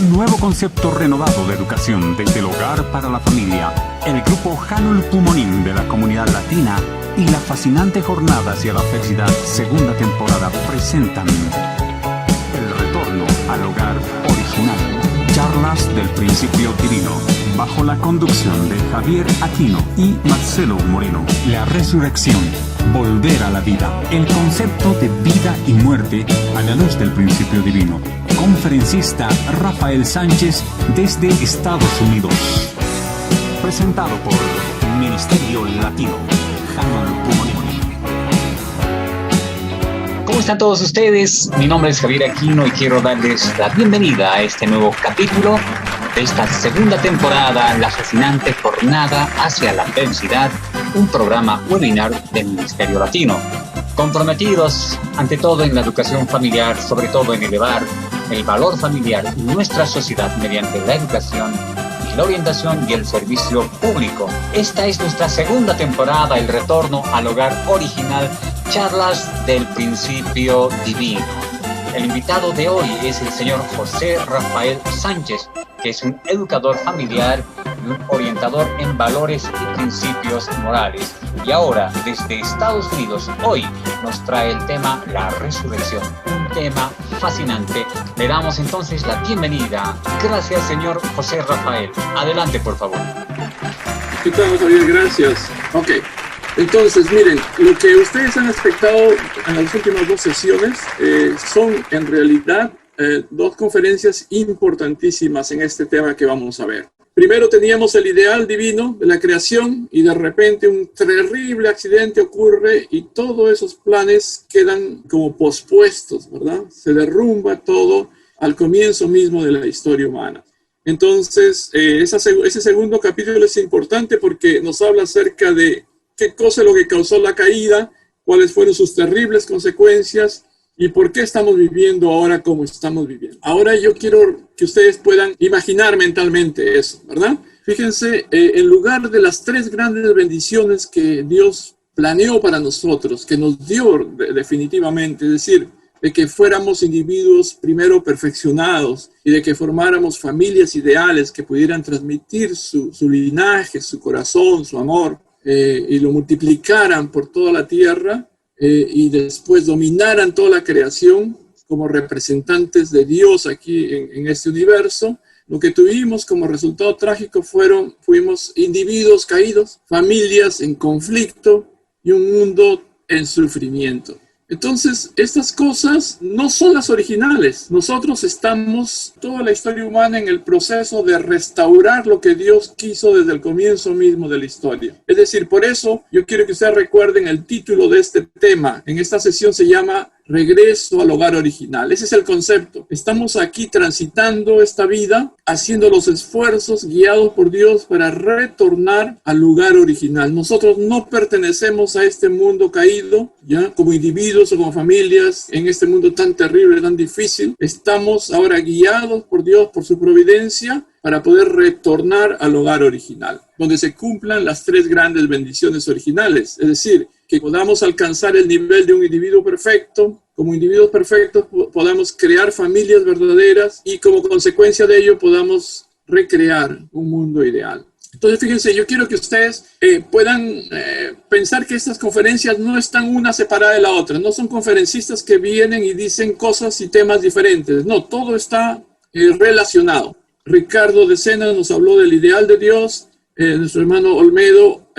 Un nuevo concepto renovado de educación desde el hogar para la familia. El grupo Hanul Pumonim de la comunidad latina y la fascinante jornada hacia la felicidad, segunda temporada, presentan el retorno al hogar original. Charlas del principio divino, bajo la conducción de Javier Aquino y Marcelo Moreno. La resurrección, volver a la vida. El concepto de vida y muerte a la luz del principio divino. Conferencista Rafael Sánchez desde Estados Unidos. Presentado por Ministerio Latino. Hanul Pumonim. ¿Cómo están todos ustedes? Mi nombre es Javier Aquino y quiero darles la bienvenida a este nuevo capítulo de esta segunda temporada, la fascinante jornada hacia la felicidad, un programa webinar del Ministerio Latino. Comprometidos ante todo en la educación familiar, sobre todo en elevar el valor familiar en nuestra sociedad mediante la educación y la orientación y el servicio público. Esta es nuestra segunda temporada, el retorno al hogar original, charlas del principio divino. El invitado de hoy es el señor José Rafael Sánchez, que es un educador familiar y un orientador en valores y principios morales. Y ahora, desde Estados Unidos, hoy nos trae el tema La Resurrección, un tema fascinante. Le damos entonces la bienvenida. Gracias, señor José Rafael. Adelante, por favor. ¿Qué tal, Javier? Gracias. Ok. Entonces, miren, lo que ustedes han expectado en las últimas dos sesiones son en realidad dos conferencias importantísimas en este tema que vamos a ver. Primero teníamos el ideal divino de la creación y de repente un terrible accidente ocurre y todos esos planes quedan como pospuestos, ¿verdad? Se derrumba todo al comienzo mismo de la historia humana. Entonces, ese segundo capítulo es importante porque nos habla acerca de qué cosa es lo que causó la caída, cuáles fueron sus terribles consecuencias y por qué estamos viviendo ahora como estamos viviendo. Ahora yo quiero que ustedes puedan imaginar mentalmente eso, ¿verdad? Fíjense, en lugar de las tres grandes bendiciones que Dios planeó para nosotros, que nos dio definitivamente, es decir, de que fuéramos individuos primero perfeccionados y de que formáramos familias ideales que pudieran transmitir su linaje, su corazón, su amor, y lo multiplicaran por toda la tierra y después dominaran toda la creación como representantes de Dios aquí en este universo. Lo que tuvimos como resultado trágico fuimos individuos caídos, familias en conflicto y un mundo en sufrimiento. Entonces, estas cosas no son las originales. Nosotros estamos, toda la historia humana, en el proceso de restaurar lo que Dios quiso desde el comienzo mismo de la historia. Es decir, por eso yo quiero que ustedes recuerden el título de este tema. En esta sesión se llama Regreso al hogar original. Ese es el concepto. Estamos aquí transitando esta vida, haciendo los esfuerzos guiados por Dios para retornar al lugar original. Nosotros no pertenecemos a este mundo caído, ya como individuos o como familias, en este mundo tan terrible, tan difícil. Estamos ahora guiados por Dios, por su providencia, para poder retornar al hogar original, donde se cumplan las tres grandes bendiciones originales. Es decir, que podamos alcanzar el nivel de un individuo perfecto. Como individuos perfectos podamos crear familias verdaderas y como consecuencia de ello podamos recrear un mundo ideal. Entonces, fíjense, yo quiero que ustedes puedan pensar que estas conferencias no están una separada de la otra. No son conferencistas que vienen y dicen cosas y temas diferentes. No, todo está relacionado. Ricardo de Sena nos habló del ideal de Dios. Nuestro hermano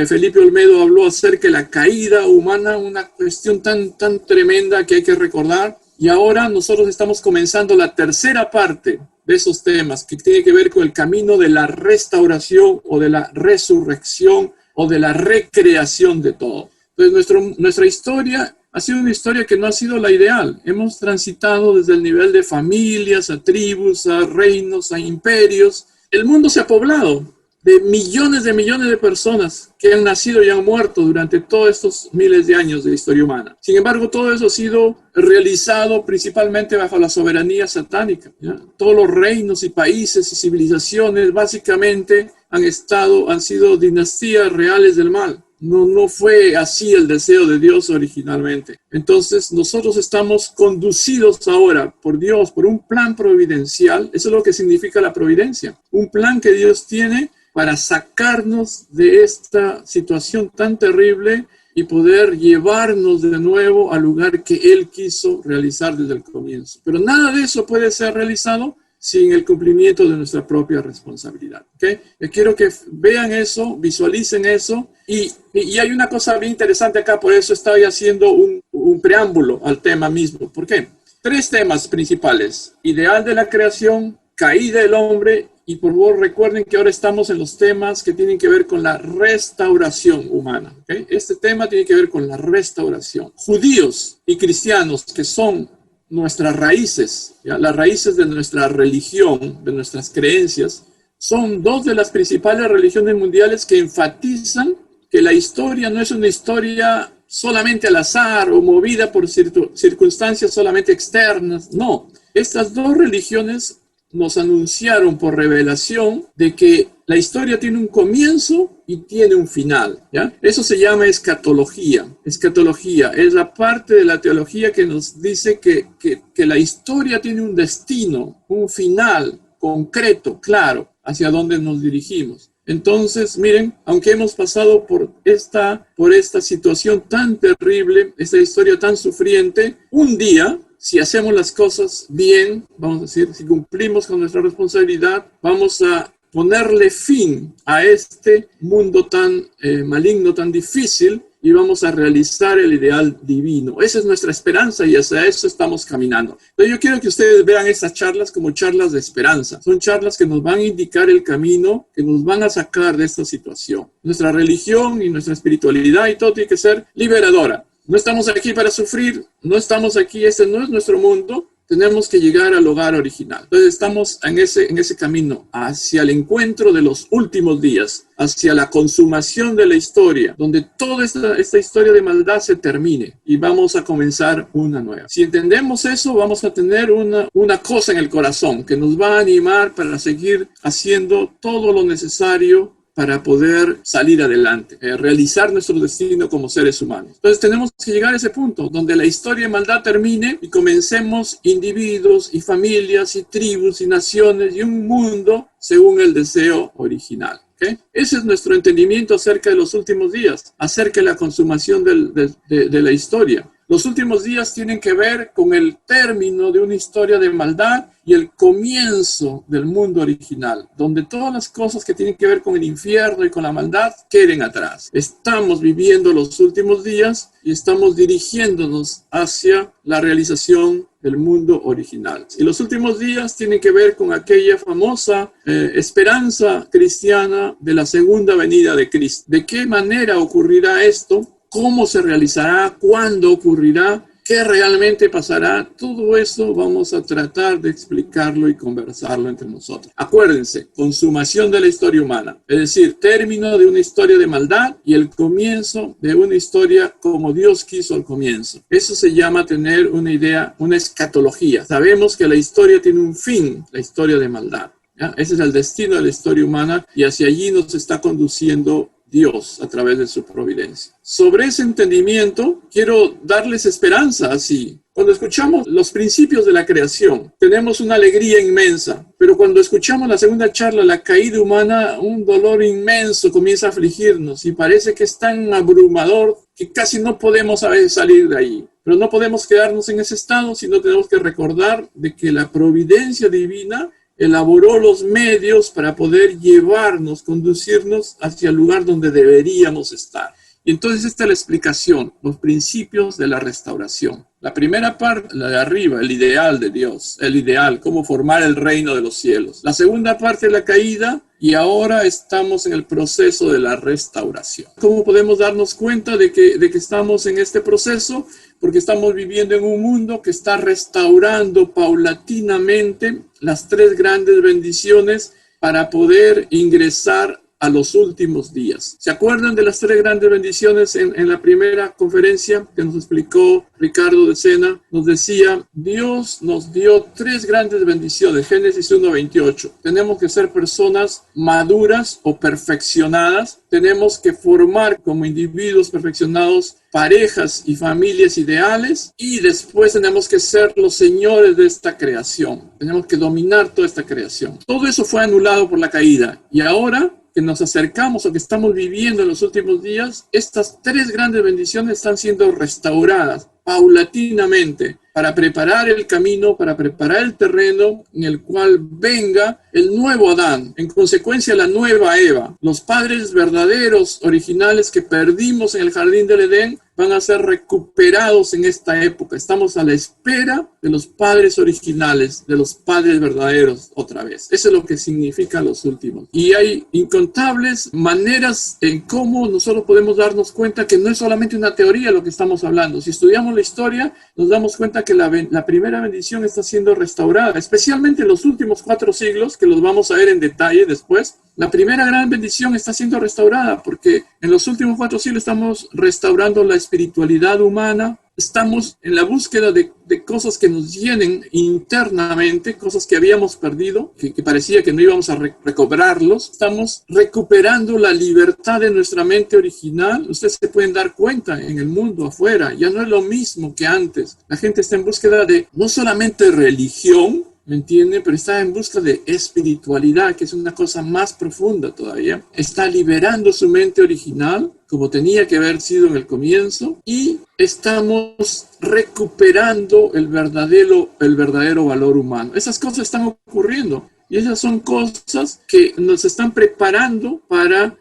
Felipe Olmedo habló acerca de la caída humana, una cuestión tan tremenda que hay que recordar. Y ahora nosotros estamos comenzando la tercera parte de esos temas que tiene que ver con el camino de la restauración o de la resurrección o de la recreación de todo. Entonces nuestra historia ha sido una historia que no ha sido la ideal. Hemos transitado desde el nivel de familias, a tribus, a reinos, a imperios. El mundo se ha poblado de millones de personas que han nacido y han muerto durante todos estos miles de años de historia humana. Sin embargo, todo eso ha sido realizado principalmente bajo la soberanía satánica, ¿ya? Todos los reinos y países y civilizaciones básicamente han sido dinastías reales del mal. No fue así el deseo de Dios originalmente. Entonces nosotros estamos conducidos ahora por Dios, por un plan providencial. Eso es lo que significa la providencia. Un plan que Dios tiene para sacarnos de esta situación tan terrible y poder llevarnos de nuevo al lugar que Él quiso realizar desde el comienzo. Pero nada de eso puede ser realizado sin el cumplimiento de nuestra propia responsabilidad. ¿Okay? Quiero que vean eso, visualicen eso. Y hay una cosa bien interesante acá, por eso estoy haciendo un preámbulo al tema mismo. ¿Por qué? 3 temas principales: ideal de la creación, caída del hombre, y por favor recuerden que ahora estamos en los temas que tienen que ver con la restauración humana. ¿Okay? Este tema tiene que ver con la restauración. Judíos y cristianos, que son nuestras raíces, ¿ya? Las raíces de nuestra religión, de nuestras creencias, son 2 de las principales religiones mundiales que enfatizan que la historia no es una historia solamente al azar o movida por circunstancias solamente externas. No, estas 2 religiones nos anunciaron por revelación de que la historia tiene un comienzo y tiene un final, ¿ya? Eso se llama escatología. Escatología es la parte de la teología que nos dice que la historia tiene un destino, un final concreto, claro, hacia dónde nos dirigimos. Entonces, miren, aunque hemos pasado por esta situación tan terrible, esta historia tan sufriente, un día, si hacemos las cosas bien, vamos a decir, si cumplimos con nuestra responsabilidad, vamos a ponerle fin a este mundo tan maligno, tan difícil, y vamos a realizar el ideal divino. Esa es nuestra esperanza y hacia eso estamos caminando. Entonces yo quiero que ustedes vean estas charlas como charlas de esperanza. Son charlas que nos van a indicar el camino, que nos van a sacar de esta situación. Nuestra religión y nuestra espiritualidad y todo tiene que ser liberadora. No estamos aquí para sufrir, no estamos aquí, este no es nuestro mundo. Tenemos que llegar al hogar original. Entonces estamos en ese camino hacia el encuentro de los últimos días, hacia la consumación de la historia, donde toda esta historia de maldad se termine y vamos a comenzar una nueva. Si entendemos eso, vamos a tener una cosa en el corazón que nos va a animar para seguir haciendo todo lo necesario para poder salir adelante, realizar nuestro destino como seres humanos. Entonces tenemos que llegar a ese punto donde la historia de maldad termine y comencemos individuos y familias y tribus y naciones y un mundo según el deseo original. ¿Okay? Ese es nuestro entendimiento acerca de los últimos días, acerca de la consumación de la historia. Los últimos días tienen que ver con el término de una historia de maldad y el comienzo del mundo original, donde todas las cosas que tienen que ver con el infierno y con la maldad queden atrás. Estamos viviendo los últimos días y estamos dirigiéndonos hacia la realización del mundo original. Y los últimos días tienen que ver con aquella famosa esperanza cristiana de la segunda venida de Cristo. ¿De qué manera ocurrirá esto? ¿Cómo se realizará? ¿Cuándo ocurrirá? ¿Qué realmente pasará? Todo eso vamos a tratar de explicarlo y conversarlo entre nosotros. Acuérdense, consumación de la historia humana, es decir, término de una historia de maldad y el comienzo de una historia como Dios quiso al comienzo. Eso se llama tener una idea, una escatología. Sabemos que la historia tiene un fin, la historia de maldad, ¿ya? Ese es el destino de la historia humana y hacia allí nos está conduciendo Dios a través de su providencia. Sobre ese entendimiento, quiero darles esperanza así. Cuando escuchamos los principios de la creación, tenemos una alegría inmensa, pero cuando escuchamos la segunda charla, la caída humana, un dolor inmenso comienza a afligirnos y parece que es tan abrumador que casi no podemos a veces salir de ahí. Pero no podemos quedarnos en ese estado, sino tenemos que recordar de que la providencia divina elaboró los medios para poder llevarnos, conducirnos hacia el lugar donde deberíamos estar. Y entonces esta es la explicación, los principios de la restauración. La primera parte, la de arriba, el ideal de Dios, el ideal, cómo formar el reino de los cielos. La segunda parte, la caída, y ahora estamos en el proceso de la restauración. ¿Cómo podemos darnos cuenta de que estamos en este proceso? Porque estamos viviendo en un mundo que está restaurando paulatinamente las 3 grandes bendiciones para poder ingresar a los últimos días. ¿Se acuerdan de las tres grandes bendiciones en la primera conferencia que nos explicó Ricardo de Sena? Nos decía, Dios nos dio tres grandes bendiciones, Génesis 1:28. Tenemos que ser personas maduras o perfeccionadas, tenemos que formar como individuos perfeccionados parejas y familias ideales, y después tenemos que ser los señores de esta creación. Tenemos que dominar toda esta creación. Todo eso fue anulado por la caída, y ahora que nos acercamos o que estamos viviendo en los últimos días, estas tres grandes bendiciones están siendo restauradas paulatinamente para preparar el camino, para preparar el terreno en el cual venga el nuevo Adán, en consecuencia la nueva Eva. Los padres verdaderos, originales que perdimos en el jardín del Edén van a ser recuperados en esta época. Estamos a la espera de los padres originales, de los padres verdaderos otra vez. Eso es lo que significan los últimos. Y hay incontables maneras en cómo nosotros podemos darnos cuenta que no es solamente una teoría lo que estamos hablando. Si estudiamos la historia, nos damos cuenta que la primera bendición está siendo restaurada, especialmente en los últimos 4 siglos, que los vamos a ver en detalle después. La primera gran bendición está siendo restaurada porque en los últimos 4 siglos estamos restaurando la espiritualidad humana, estamos en la búsqueda de cosas que nos llenen internamente, cosas que habíamos perdido, que parecía que no íbamos a recobrarlos. Estamos recuperando la libertad de nuestra mente original. Ustedes se pueden dar cuenta en el mundo afuera, ya no es lo mismo que antes. La gente está en búsqueda de no solamente religión, ¿me entiende? Pero está en busca de espiritualidad, que es una cosa más profunda todavía. Está liberando su mente original, como tenía que haber sido en el comienzo, y estamos recuperando el verdadero valor humano. Esas cosas están ocurriendo. Y esas son cosas que nos están preparando para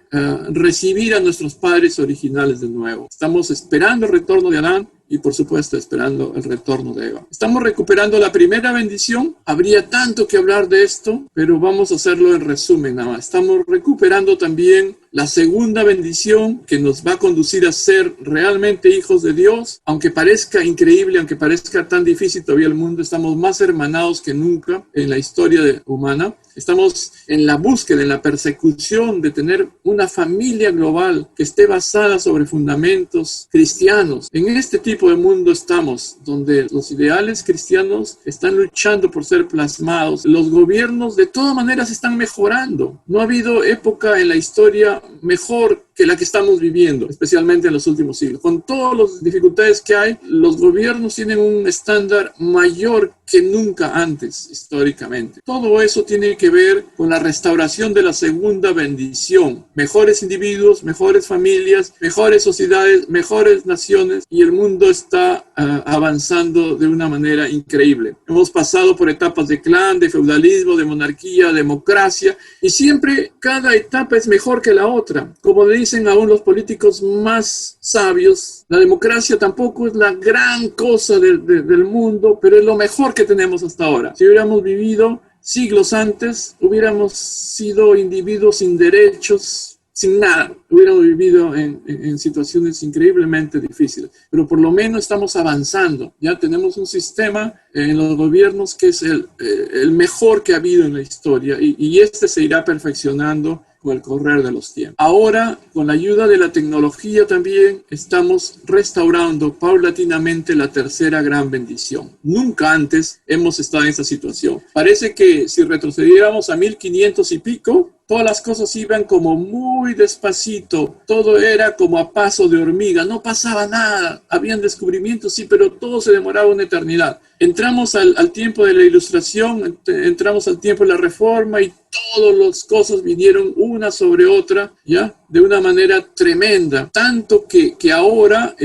recibir a nuestros padres originales de nuevo. Estamos esperando el retorno de Adán y, por supuesto, esperando el retorno de Eva. Estamos recuperando la primera bendición. Habría tanto que hablar de esto, pero vamos a hacerlo en resumen nada más. Estamos recuperando también la segunda bendición que nos va a conducir a ser realmente hijos de Dios. Aunque parezca increíble, aunque parezca tan difícil todavía el mundo, estamos más hermanados que nunca en la historia humana. Estamos en la búsqueda, en la persecución de tener una familia global que esté basada sobre fundamentos cristianos. En este tipo de mundo estamos, donde los ideales cristianos están luchando por ser plasmados. Los gobiernos de todas maneras están mejorando. No ha habido época en la historia mejor que la que estamos viviendo, especialmente en los últimos siglos. Con todas las dificultades que hay, los gobiernos tienen un estándar mayor que nunca antes, históricamente. Todo eso tiene que ver con la restauración de la segunda bendición. Mejores individuos, mejores familias, mejores sociedades, mejores naciones, y el mundo está avanzando de una manera increíble. Hemos pasado por etapas de clan, de feudalismo, de monarquía, democracia, y siempre cada etapa es mejor que la otra. Como dicen aún los políticos más sabios, la democracia tampoco es la gran cosa del mundo, pero es lo mejor que tenemos hasta ahora. Si hubiéramos vivido siglos antes, hubiéramos sido individuos sin derechos, sin nada. Hubiéramos vivido en situaciones increíblemente difíciles. Pero por lo menos estamos avanzando. Ya tenemos un sistema en los gobiernos que es el mejor que ha habido en la historia. Y este se irá perfeccionando con el correr de los tiempos. Ahora, con la ayuda de la tecnología también, estamos restaurando paulatinamente la tercera gran bendición. Nunca antes hemos estado en esta situación. Parece que si retrocediéramos a 1500 y pico, todas las cosas iban como muy despacito, todo era como a paso de hormiga, no pasaba nada, habían descubrimientos, sí, pero todo se demoraba una eternidad. Entramos al tiempo de la Ilustración, entramos al tiempo de la Reforma, y todas las cosas vinieron una sobre otra, ¿ya? De una manera tremenda, tanto que ahora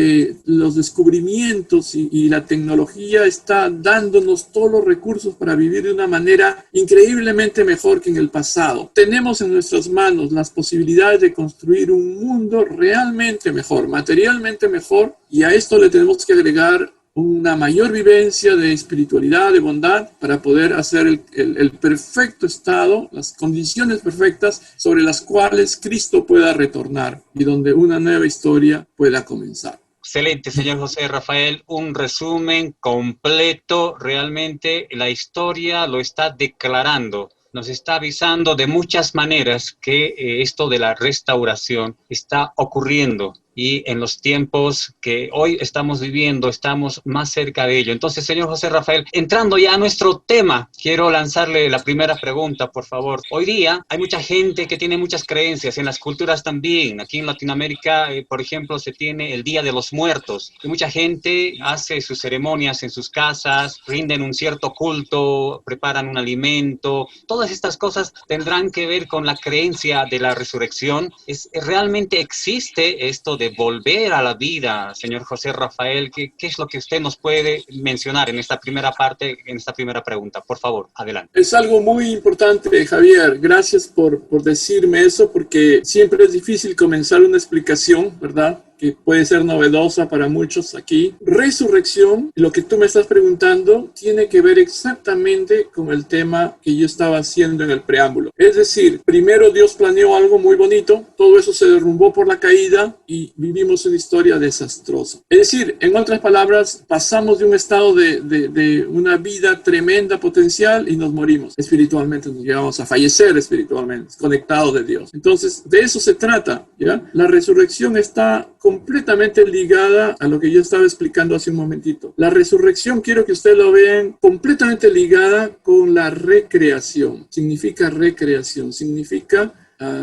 los descubrimientos y la tecnología está dándonos todos los recursos para vivir de una manera increíblemente mejor que en el pasado. Tenemos en nuestras manos las posibilidades de construir un mundo realmente mejor, materialmente mejor, y a esto le tenemos que agregar una mayor vivencia de espiritualidad, de bondad, para poder hacer el perfecto estado, las condiciones perfectas sobre las cuales Cristo pueda retornar y donde una nueva historia pueda comenzar. Excelente, señor José Rafael, un resumen completo. Realmente la historia lo está declarando. nos está avisando de muchas maneras que esto de la restauración está ocurriendo. Y en los tiempos que hoy estamos viviendo, estamos más cerca de ello. Entonces, señor José Rafael, entrando ya a nuestro tema, quiero lanzarle la primera pregunta, por favor. Hoy día hay mucha gente que tiene muchas creencias, en las culturas también. Aquí en Latinoamérica, por ejemplo, se tiene el Día de los Muertos. Y mucha gente hace sus ceremonias en sus casas, rinden un cierto culto, preparan un alimento. Todas estas cosas tendrán que ver con la creencia de la resurrección. ¿Realmente existe esto de volver a la vida, señor José Rafael? ¿Qué es lo que usted nos puede mencionar en esta primera parte, en esta primera pregunta? Por favor, adelante. Es algo muy importante, Javier. Gracias por decirme eso, porque siempre es difícil comenzar una explicación, ¿verdad?, que puede ser novedosa para muchos aquí. Resurrección, lo que tú me estás preguntando, tiene que ver exactamente con el tema que yo estaba haciendo en el preámbulo. Es decir, primero Dios planeó algo muy bonito, todo eso se derrumbó por la caída y vivimos una historia desastrosa. Es decir, en otras palabras, pasamos de un estado de una vida tremenda, potencial, y nos morimos espiritualmente, nos llegamos a fallecer espiritualmente, desconectados de Dios. Entonces, de eso se trata, ¿ya? La resurrección está completamente ligada a lo que yo estaba explicando hace un momentito. La resurrección, quiero que ustedes lo vean, completamente ligada con la recreación. Significa recreación, significa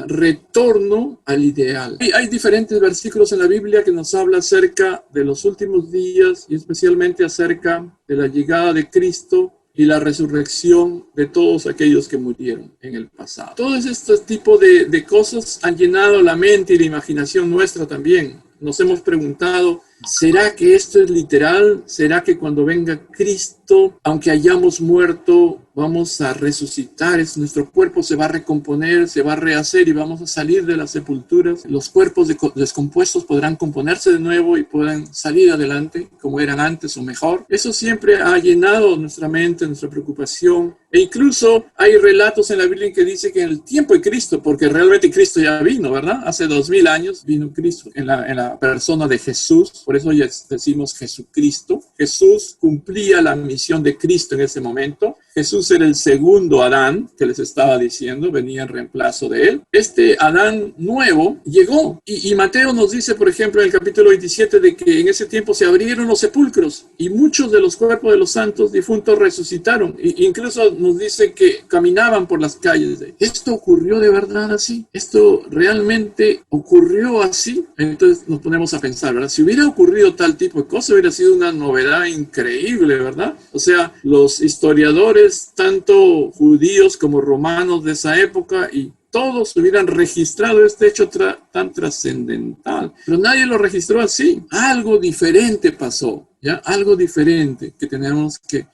retorno al ideal. Hay diferentes versículos en la Biblia que nos habla acerca de los últimos días y especialmente acerca de la llegada de Cristo y la resurrección de todos aquellos que murieron en el pasado. Todos estos tipos de cosas han llenado la mente y la imaginación nuestra también. Nos hemos preguntado, ¿será que esto es literal? ¿Será que cuando venga Cristo, aunque hayamos muerto, vamos a resucitar? Nuestro cuerpo se va a recomponer, se va a rehacer y vamos a salir de las sepulturas. Los cuerpos descompuestos podrán componerse de nuevo y puedan salir adelante como eran antes o mejor. Eso siempre ha llenado nuestra mente, nuestra preocupación. E incluso hay relatos en la Biblia que dice que en el tiempo de Cristo, porque realmente Cristo ya vino, ¿verdad? Hace 2000 años vino Cristo en la persona de Jesús. Por eso ya decimos Jesucristo. Jesús cumplía la misión de Cristo en ese momento. Jesús era el segundo Adán que les estaba diciendo, venía en reemplazo de él. Este Adán nuevo llegó y Mateo nos dice, por ejemplo, en el capítulo 27, de que en ese tiempo se abrieron los sepulcros y muchos de los cuerpos de los santos difuntos resucitaron. Incluso nos dice que caminaban por las calles. ¿Esto ocurrió de verdad así? ¿Esto realmente ocurrió así? Entonces nos ponemos a pensar, ¿verdad? Si hubiera ocurrido tal tipo de cosa, hubiera sido una novedad increíble, ¿verdad? O sea, los historiadores, tanto judíos como romanos de esa época, y todos hubieran registrado este hecho tan trascendental. Pero nadie lo registró así. Algo diferente pasó, ¿ya? Algo diferente que tenemos que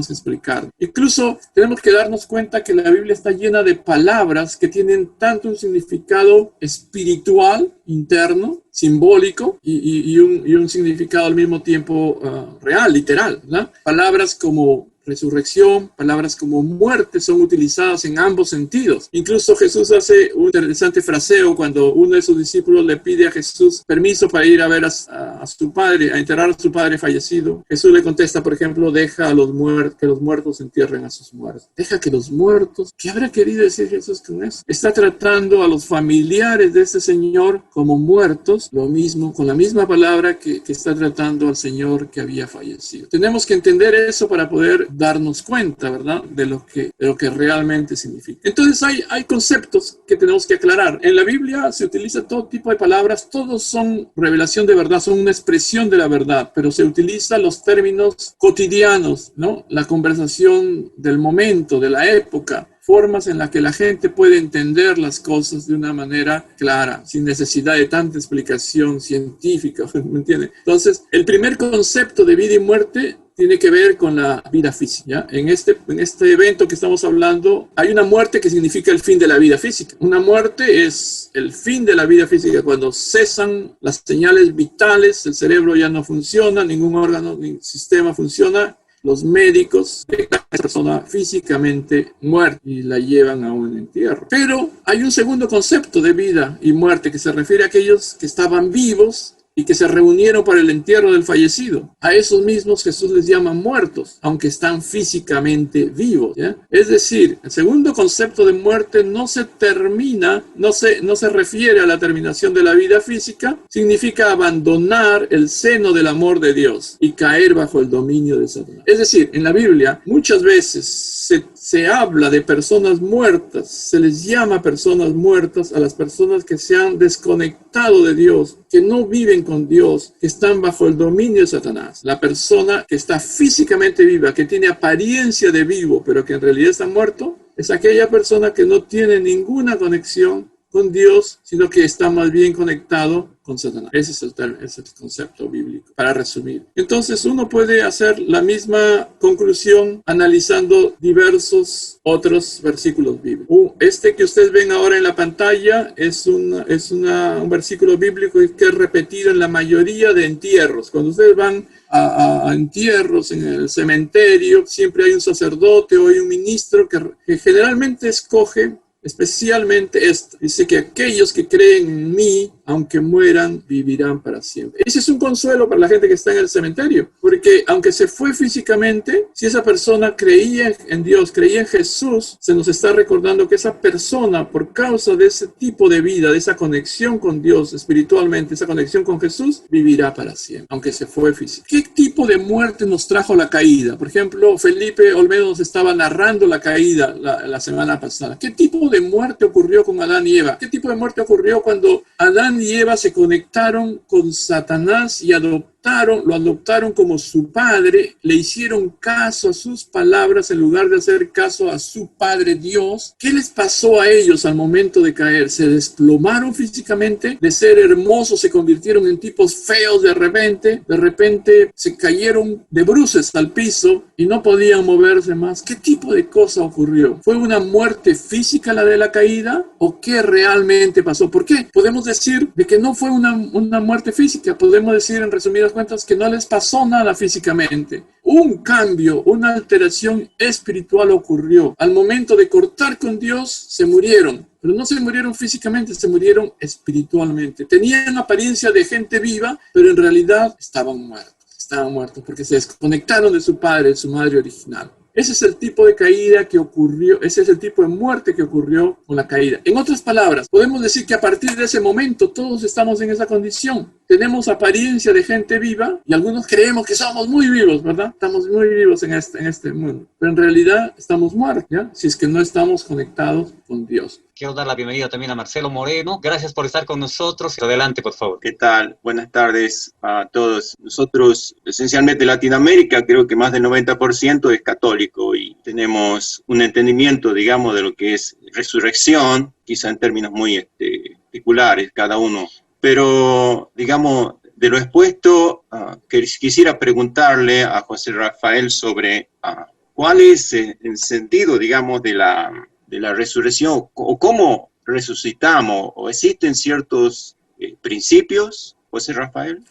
explicar. Incluso tenemos que darnos cuenta que la Biblia está llena de palabras que tienen tanto un significado espiritual, interno, simbólico, y un significado al mismo tiempo real, literal, ¿no? Palabras como resurrección, palabras como muerte son utilizadas en ambos sentidos. Incluso Jesús hace un interesante fraseo cuando uno de sus discípulos le pide a Jesús permiso para ir a ver a su padre, a enterrar a su padre fallecido. Jesús le contesta, por ejemplo, deja a que los muertos entierren a sus muertos. Deja que los muertos, ¿qué habrá querido decir Jesús con eso? Está tratando a los familiares de este Señor como muertos, lo mismo, con la misma palabra que está tratando al Señor que había fallecido. Tenemos que entender eso para poder darnos cuenta, ¿verdad?, de lo que realmente significa. Entonces hay conceptos que tenemos que aclarar. En la Biblia se utiliza todo tipo de palabras, todos son revelación de verdad, son una expresión de la verdad, pero se utilizan los términos cotidianos, ¿no? La conversación del momento, de la época, formas en las que la gente puede entender las cosas de una manera clara, sin necesidad de tanta explicación científica, ¿me entiende? Entonces, el primer concepto de vida y muerte tiene que ver con la vida física, ¿ya? En este evento que estamos hablando, hay una muerte que significa el fin de la vida física. Una muerte es el fin de la vida física, cuando cesan las señales vitales, el cerebro ya no funciona, ningún órgano ni sistema funciona. Los médicos dejan a esa persona físicamente muerta y la llevan a un entierro. Pero hay un segundo concepto de vida y muerte que se refiere a aquellos que estaban vivos y que se reunieron para el entierro del fallecido. A esos mismos Jesús les llama muertos, aunque están físicamente vivos, ¿ya? Es decir, el segundo concepto de muerte no se refiere a la terminación de la vida física, significa abandonar el seno del amor de Dios y caer bajo el dominio de Satanás. Es decir, en la Biblia muchas veces se habla de personas muertas, se les llama personas muertas a las personas que se han desconectado de Dios, que no viven con Dios, que están bajo el dominio de Satanás. La persona que está físicamente viva, que tiene apariencia de vivo, pero que en realidad está muerto, es aquella persona que no tiene ninguna conexión con Dios, sino que está más bien conectado con Satanás. Ese es el concepto bíblico, para resumir. Entonces uno puede hacer la misma conclusión analizando diversos otros versículos bíblicos. Este que ustedes ven ahora en la pantalla es un versículo bíblico que es repetido en la mayoría de entierros. Cuando ustedes van a entierros en el cementerio, siempre hay un sacerdote o hay un ministro que generalmente escoge especialmente esto. Dice que aquellos que creen en mí, aunque mueran, vivirán para siempre. Ese es un consuelo para la gente que está en el cementerio, porque aunque se fue físicamente, si esa persona creía en Dios, creía en Jesús, se nos está recordando que esa persona, por causa de ese tipo de vida, de esa conexión con Dios espiritualmente, esa conexión con Jesús, vivirá para siempre, aunque se fue físicamente. ¿Qué tipo de muerte nos trajo la caída? Por ejemplo, Felipe Olmedo nos estaba narrando la caída la semana pasada. ¿Qué tipo de muerte ocurrió con Adán y Eva? ¿Qué tipo de muerte ocurrió cuando Adán y Eva se conectaron con Satanás y lo adoptaron como su padre, le hicieron caso a sus palabras en lugar de hacer caso a su padre Dios? ¿Qué les pasó a ellos al momento de caer? ¿Se desplomaron físicamente? De ser hermosos se convirtieron en tipos feos de repente se cayeron de bruces al piso y no podían moverse más. ¿Qué tipo de cosa ocurrió? ¿Fue una muerte física la de la caída? ¿O qué realmente pasó? ¿Por qué? Podemos decir de que no fue una muerte física. Podemos decir en resumidas cuentas que no les pasó nada físicamente. Un cambio, una alteración espiritual ocurrió. Al momento de cortar con Dios, se murieron. Pero no se murieron físicamente, se murieron espiritualmente. Tenían apariencia de gente viva, pero en realidad estaban muertos porque se desconectaron de su padre, de su madre original. Ese es el tipo de caída que ocurrió, ese es el tipo de muerte que ocurrió con la caída. En otras palabras, podemos decir que a partir de ese momento todos estamos en esa condición. Tenemos apariencia de gente viva y algunos creemos que somos muy vivos, ¿verdad? Estamos muy vivos en este mundo. Pero en realidad estamos muertos, ¿ya? Si es que no estamos conectados con Dios. Quiero dar la bienvenida también a Marcelo Moreno. Gracias por estar con nosotros. Adelante, por favor. ¿Qué tal? Buenas tardes a todos. Nosotros, esencialmente Latinoamérica, creo que más del 90% es católico y tenemos un entendimiento, digamos, de lo que es resurrección, quizá en términos muy particulares cada uno. Pero, digamos, de lo expuesto, quisiera preguntarle a José Rafael sobre cuál es el sentido, digamos, de la resurrección, o cómo resucitamos, o existen ciertos principios, José Rafael.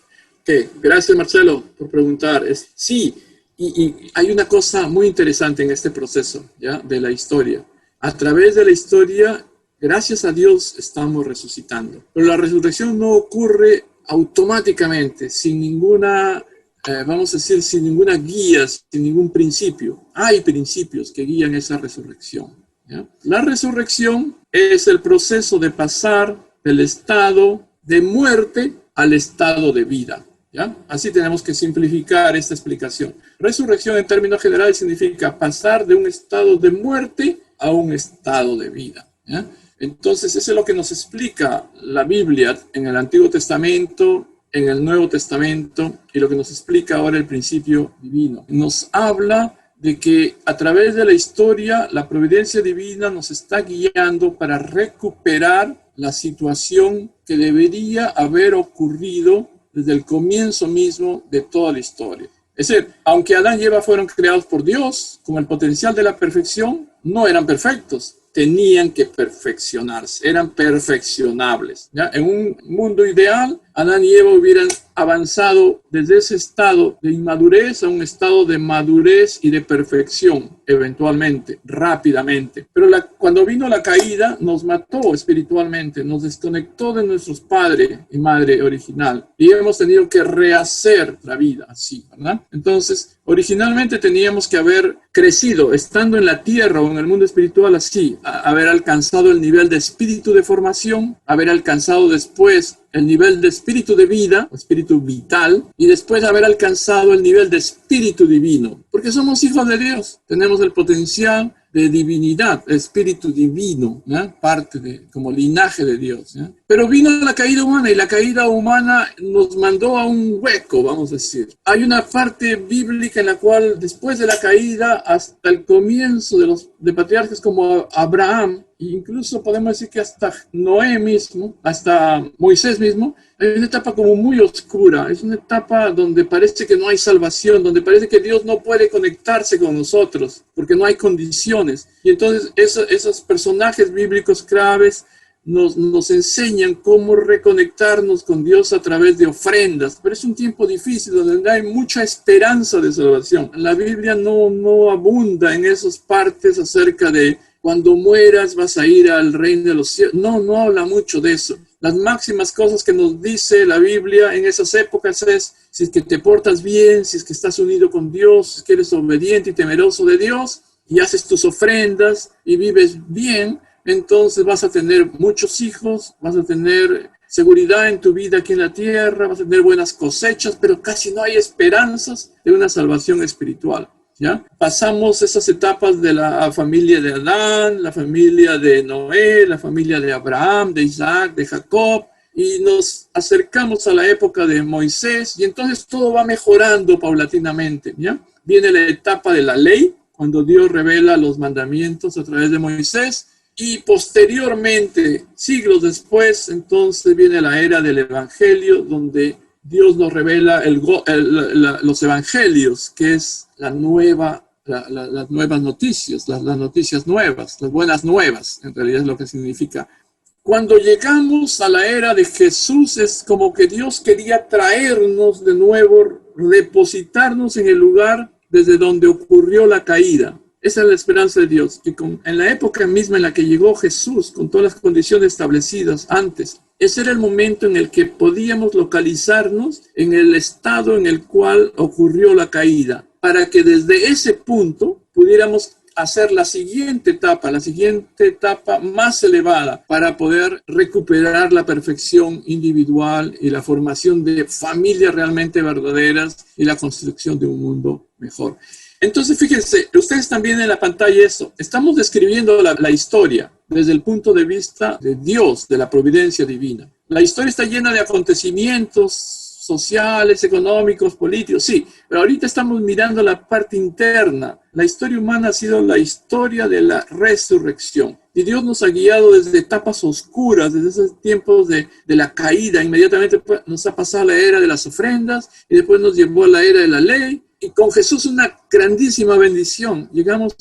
Gracias, Marcelo, por preguntar. Sí, y hay una cosa muy interesante en este proceso, ¿ya? De la historia. A través de la historia, gracias a Dios, estamos resucitando. Pero la resurrección no ocurre automáticamente, sin ninguna, sin ninguna guía, sin ningún principio. Hay principios que guían esa resurrección, ¿ya? La resurrección es el proceso de pasar del estado de muerte al estado de vida, ¿ya? Así tenemos que simplificar esta explicación. Resurrección en términos generales significa pasar de un estado de muerte a un estado de vida, ¿ya? Entonces eso es lo que nos explica la Biblia en el Antiguo Testamento, en el Nuevo Testamento, y lo que nos explica ahora el principio divino. Nos habla de que a través de la historia, la providencia divina nos está guiando para recuperar la situación que debería haber ocurrido desde el comienzo mismo de toda la historia. Es decir, aunque Adán y Eva fueron creados por Dios con el potencial de la perfección, no eran perfectos, tenían que perfeccionarse, eran perfeccionables, ¿ya? En un mundo ideal, Adán y Eva hubieran avanzado desde ese estado de inmadurez a un estado de madurez y de perfección, eventualmente, rápidamente. Pero cuando vino la caída, nos mató espiritualmente, nos desconectó de nuestros padre y madre original. Y hemos tenido que rehacer la vida así, ¿verdad? Entonces, originalmente teníamos que haber crecido, estando en la tierra o en el mundo espiritual así, haber alcanzado el nivel de espíritu de formación, haber alcanzado después el nivel de espíritu de vida, espíritu vital, y después haber alcanzado el nivel de espíritu divino, porque somos hijos de Dios, tenemos el potencial de divinidad, espíritu divino, ¿no? Parte de, como linaje de Dios, ¿no? Pero vino la caída humana y la caída humana nos mandó a un hueco, vamos a decir. Hay una parte bíblica en la cual después de la caída hasta el comienzo de patriarcas como Abraham, incluso podemos decir que hasta Noé mismo, hasta Moisés mismo, hay una etapa como muy oscura, es una etapa donde parece que no hay salvación, donde parece que Dios no puede conectarse con nosotros, porque no hay condiciones. Y entonces esos personajes bíblicos claves nos enseñan cómo reconectarnos con Dios a través de ofrendas. Pero es un tiempo difícil donde hay mucha esperanza de salvación. La Biblia no abunda en esas partes acerca de cuando mueras vas a ir al reino de los cielos. No habla mucho de eso. Las máximas cosas que nos dice la Biblia en esas épocas es, si es que te portas bien, si es que estás unido con Dios, si es que eres obediente y temeroso de Dios, y haces tus ofrendas y vives bien, entonces vas a tener muchos hijos, vas a tener seguridad en tu vida aquí en la tierra, vas a tener buenas cosechas, pero casi no hay esperanzas de una salvación espiritual. ¿Ya? Pasamos esas etapas de la familia de Adán, la familia de Noé, la familia de Abraham, de Isaac, de Jacob, y nos acercamos a la época de Moisés, y entonces todo va mejorando paulatinamente, ¿ya? Viene la etapa de la ley, cuando Dios revela los mandamientos a través de Moisés, y posteriormente, siglos después, entonces viene la era del Evangelio, donde Dios nos revela los evangelios, que es las nuevas noticias, las noticias nuevas, las buenas nuevas, en realidad es lo que significa. Cuando llegamos a la era de Jesús, es como que Dios quería traernos de nuevo, depositarnos en el lugar desde donde ocurrió la caída. Esa es la esperanza de Dios, que en la época misma en la que llegó Jesús, con todas las condiciones establecidas antes, ese era el momento en el que podíamos localizarnos en el estado en el cual ocurrió la caída, para que desde ese punto pudiéramos hacer la siguiente etapa más elevada, para poder recuperar la perfección individual y la formación de familias realmente verdaderas y la construcción de un mundo mejor. Entonces, fíjense, ustedes están viendo en la pantalla eso. Estamos describiendo la historia desde el punto de vista de Dios, de la providencia divina. La historia está llena de acontecimientos sociales, económicos, políticos, sí, pero ahorita estamos mirando la parte interna. La historia humana ha sido la historia de la resurrección. Y Dios nos ha guiado desde etapas oscuras, desde esos tiempos de la caída. Inmediatamente nos ha pasado la era de las ofrendas y después nos llevó a la era de la ley. Y con Jesús una grandísima bendición. Llegamos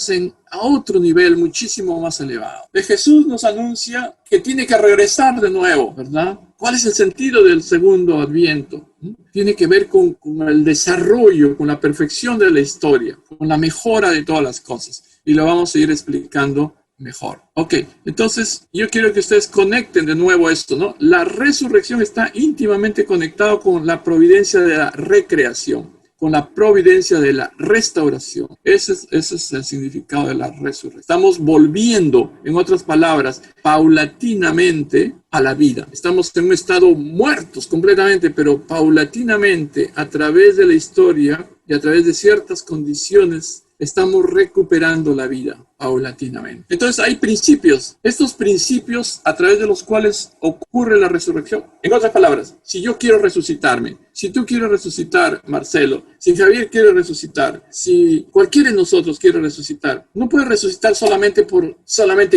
a otro nivel muchísimo más elevado. De Jesús nos anuncia que tiene que regresar de nuevo, ¿verdad? ¿Cuál es el sentido del segundo adviento? Tiene que ver con el desarrollo, con la perfección de la historia, con la mejora de todas las cosas. Y lo vamos a ir explicando mejor. Ok, entonces yo quiero que ustedes conecten de nuevo esto, ¿no? La resurrección está íntimamente conectada con la providencia de la recreación, con la providencia de la restauración. Ese es el significado de la resurrección. Estamos volviendo, en otras palabras, paulatinamente a la vida. Estamos en un estado muertos completamente, pero paulatinamente, a través de la historia y a través de ciertas condiciones, estamos recuperando la vida paulatinamente. Entonces hay principios. Estos principios a través de los cuales ocurre la resurrección. En otras palabras, si yo quiero resucitarme, si tú quieres resucitar, Marcelo, si Javier quiere resucitar, si cualquiera de nosotros quiere resucitar, no puede resucitar solamente por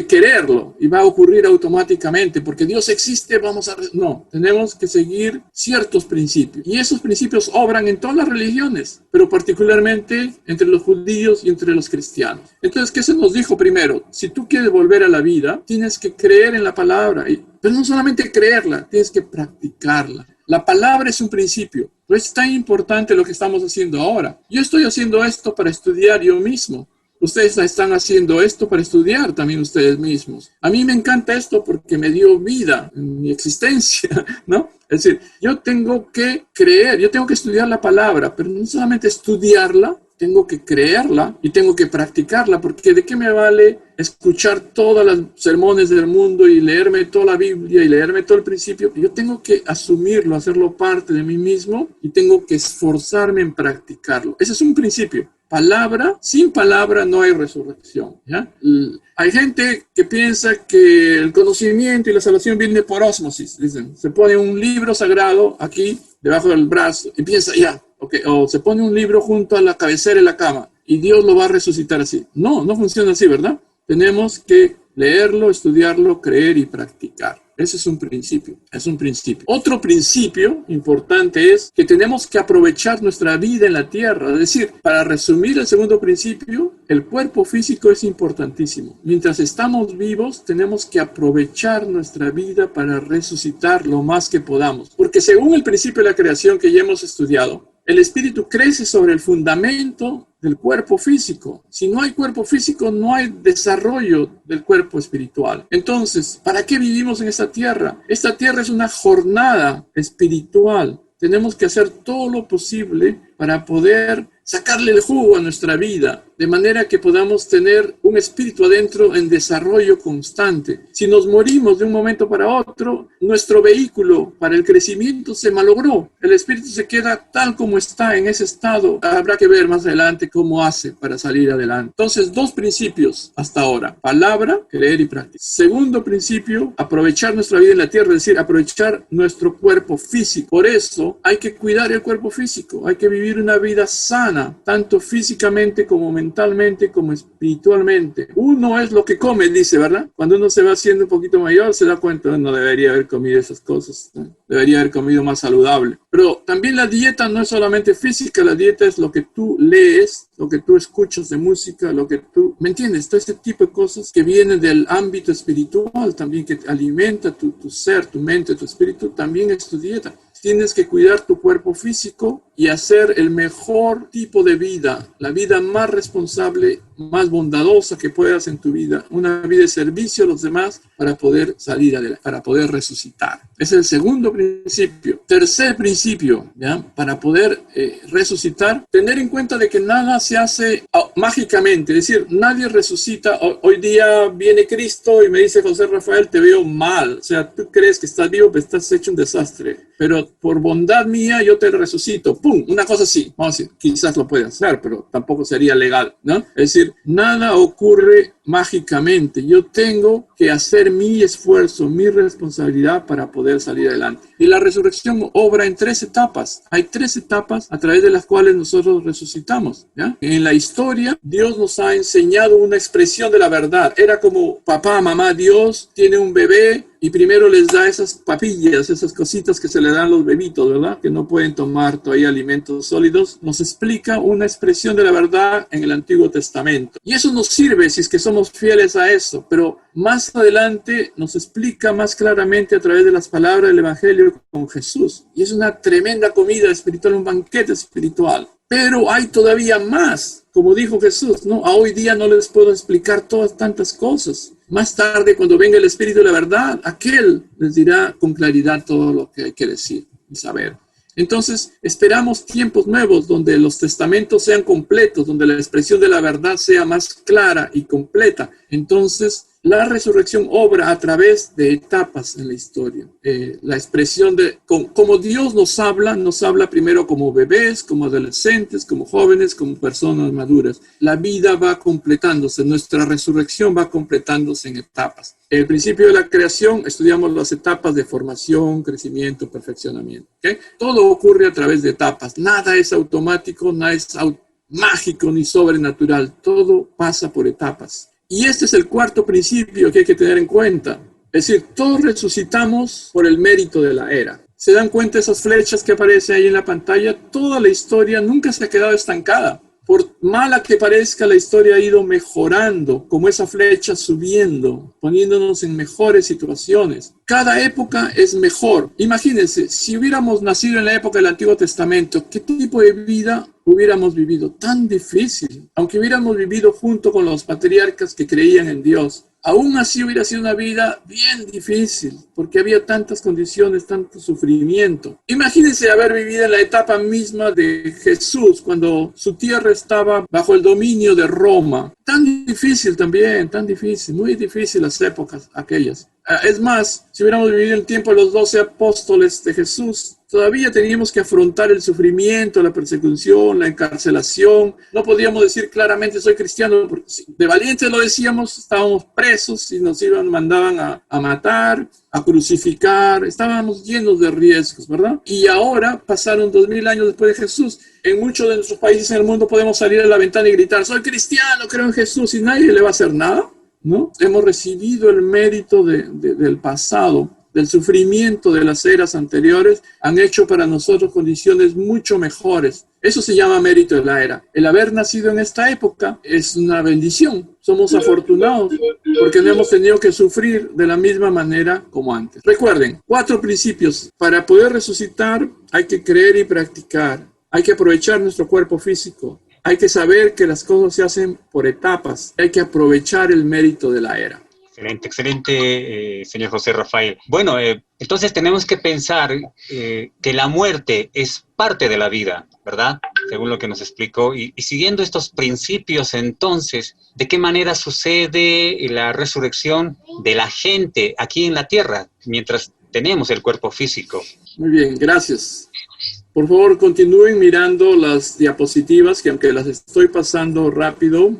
quererlo y va a ocurrir automáticamente porque Dios existe, no, tenemos que seguir ciertos principios y esos principios obran en todas las religiones, pero particularmente entre los judíos y entre los cristianos. Entonces, ¿qué se nos dijo primero? Si tú quieres volver a la vida, tienes que creer en la palabra, pero no solamente creerla, tienes que practicarla. La palabra es un principio. No es tan importante lo que estamos haciendo ahora. Yo estoy haciendo esto para estudiar yo mismo. Ustedes están haciendo esto para estudiar también ustedes mismos. A mí me encanta esto porque me dio vida en mi existencia, ¿no? Es decir, yo tengo que creer, yo tengo que estudiar la palabra, pero no solamente estudiarla, tengo que creerla y tengo que practicarla, porque ¿de qué me vale escuchar todos los sermones del mundo y leerme toda la Biblia y leerme todo el principio? Yo tengo que asumirlo, hacerlo parte de mí mismo y tengo que esforzarme en practicarlo. Ese es un principio. Palabra, sin palabra no hay resurrección, ¿ya? Hay gente que piensa que el conocimiento y la salvación viene por ósmosis, dicen. Se pone un libro sagrado aquí, debajo del brazo, y piensa, ya, okay. O se pone un libro junto a la cabecera de la cama, y Dios lo va a resucitar así. No, no funciona así, ¿verdad? Tenemos que leerlo, estudiarlo, creer y practicar. Ese es un principio, es un principio. Otro principio importante es que tenemos que aprovechar nuestra vida en la tierra. Es decir, para resumir el segundo principio, el cuerpo físico es importantísimo. Mientras estamos vivos, tenemos que aprovechar nuestra vida para resucitar lo más que podamos. Porque según el principio de la creación que ya hemos estudiado, el espíritu crece sobre el fundamento del cuerpo físico. Si no hay cuerpo físico, no hay desarrollo del cuerpo espiritual. Entonces, ¿para qué vivimos en esta tierra? Esta tierra es una jornada espiritual. Tenemos que hacer todo lo posible para poder sacarle el jugo a nuestra vida, de manera que podamos tener un espíritu adentro en desarrollo constante. Si nos morimos de un momento para otro, nuestro vehículo para el crecimiento se malogró. El espíritu se queda tal como está en ese estado. Habrá que ver más adelante cómo hace para salir adelante. Entonces, dos principios hasta ahora. Palabra, creer y práctica. Segundo principio, aprovechar nuestra vida en la tierra, es decir, aprovechar nuestro cuerpo físico. Por eso hay que cuidar el cuerpo físico. Hay que vivir una vida sana, tanto físicamente como mentalmente como espiritualmente. Uno es lo que come, dice, ¿verdad? Cuando uno se va haciendo un poquito mayor, se da cuenta, no debería haber comido esas cosas, ¿no? Debería haber comido más saludable. Pero también la dieta no es solamente física, la dieta es lo que tú lees, lo que tú escuchas de música, lo que tú, ¿me entiendes? Todo ese tipo de cosas que vienen del ámbito espiritual también, que alimenta tu ser, tu mente, tu espíritu, también es tu dieta. Tienes que cuidar tu cuerpo físico y hacer el mejor tipo de vida, la vida más responsable, más bondadosa que puedas en tu vida, una vida de servicio a los demás para poder salir adelante, para poder resucitar. Es el segundo principio. Tercer principio, ¿ya? Para poder resucitar, tener en cuenta de que nada se hace mágicamente, es decir, nadie resucita. Hoy día viene Cristo y me dice, José Rafael, te veo mal, o sea, tú crees que estás vivo, pero estás hecho un desastre, pero por bondad mía yo te resucito. ¡Pum! Una cosa así. Vamos a decir, quizás lo puede hacer, pero tampoco sería legal, ¿no? Es decir, nada ocurre mágicamente. Yo tengo que hacer mi esfuerzo, mi responsabilidad para poder salir adelante. Y la resurrección obra en 3 etapas. Hay 3 etapas a través de las cuales nosotros resucitamos, ¿ya? En la historia, Dios nos ha enseñado una expresión de la verdad. Era como papá, mamá, Dios tiene un bebé y primero les da esas papillas, esas cositas que se le dan a los bebitos, ¿verdad? Que no pueden tomar todavía alimentos sólidos. Nos explica una expresión de la verdad en el Antiguo Testamento. Y eso nos sirve si es que somos fieles a eso, pero más adelante nos explica más claramente a través de las palabras del Evangelio con Jesús. Y es una tremenda comida espiritual, un banquete espiritual. Pero hay todavía más, como dijo Jesús, ¿no? A hoy día no les puedo explicar todas tantas cosas. Más tarde, cuando venga el Espíritu de la verdad, aquel les dirá con claridad todo lo que hay que decir y saber. Entonces, esperamos tiempos nuevos donde los testamentos sean completos, donde la expresión de la verdad sea más clara y completa. Entonces, la resurrección obra a través de etapas en la historia. La expresión de como Dios nos habla primero como bebés, como adolescentes, como jóvenes, como personas maduras. La vida va completándose, nuestra resurrección va completándose en etapas. El principio de la creación, estudiamos las etapas de formación, crecimiento, perfeccionamiento. ¿Okay? Todo ocurre a través de etapas. Nada es automático, nada es mágico ni sobrenatural. Todo pasa por etapas. Y este es el cuarto principio que hay que tener en cuenta. Es decir, todos resucitamos por el mérito de la era. ¿Se dan cuenta esas flechas que aparecen ahí en la pantalla? Toda la historia nunca se ha quedado estancada. Por mala que parezca, la historia ha ido mejorando, como esa flecha subiendo, poniéndonos en mejores situaciones. Cada época es mejor. Imagínense, si hubiéramos nacido en la época del Antiguo Testamento, ¿qué tipo de vida hubiéramos vivido? Tan difícil. Aunque hubiéramos vivido junto con los patriarcas que creían en Dios, aún así hubiera sido una vida bien difícil, porque había tantas condiciones, tanto sufrimiento. Imagínense haber vivido en la etapa misma de Jesús, cuando su tierra estaba bajo el dominio de Roma. Tan difícil también, tan difícil, muy difícil las épocas aquellas. Es más, si hubiéramos vivido el tiempo de los 12 apóstoles de Jesús, todavía teníamos que afrontar el sufrimiento, la persecución, la encarcelación. No podíamos decir claramente soy cristiano, porque si de valientes lo decíamos, estábamos presos y nos mandaban a matar, a crucificar. Estábamos llenos de riesgos, ¿verdad? Y ahora, pasaron 2000 años después de Jesús, en muchos de nuestros países en el mundo podemos salir a la ventana y gritar, soy cristiano, creo en Jesús, y nadie le va a hacer nada, ¿no? Hemos recibido el mérito del pasado, del sufrimiento de las eras anteriores, han hecho para nosotros condiciones mucho mejores. Eso se llama mérito de la era. El haber nacido en esta época es una bendición. Somos afortunados porque no hemos tenido que sufrir de la misma manera como antes. Recuerden, 4 principios. Para poder resucitar hay que creer y practicar. Hay que aprovechar nuestro cuerpo físico. Hay que saber que las cosas se hacen por etapas. Hay que aprovechar el mérito de la era. Excelente, excelente, señor José Rafael. Bueno, entonces tenemos que pensar que la muerte es parte de la vida, ¿verdad? Según lo que nos explicó. Y siguiendo estos principios, entonces, ¿de qué manera sucede la resurrección de la gente aquí en la tierra mientras tenemos el cuerpo físico? Muy bien, gracias. Por favor, continúen mirando las diapositivas, que aunque las estoy pasando rápido,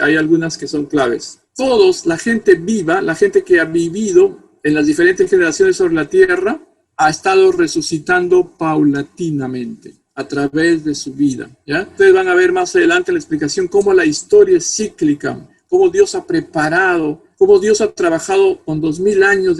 hay algunas que son claves. Todos, la gente viva, la gente que ha vivido en las diferentes generaciones sobre la tierra, ha estado resucitando paulatinamente a través de su vida, ¿ya? Ustedes van a ver más adelante la explicación cómo la historia es cíclica, cómo Dios ha preparado, cómo Dios ha trabajado con 2000 años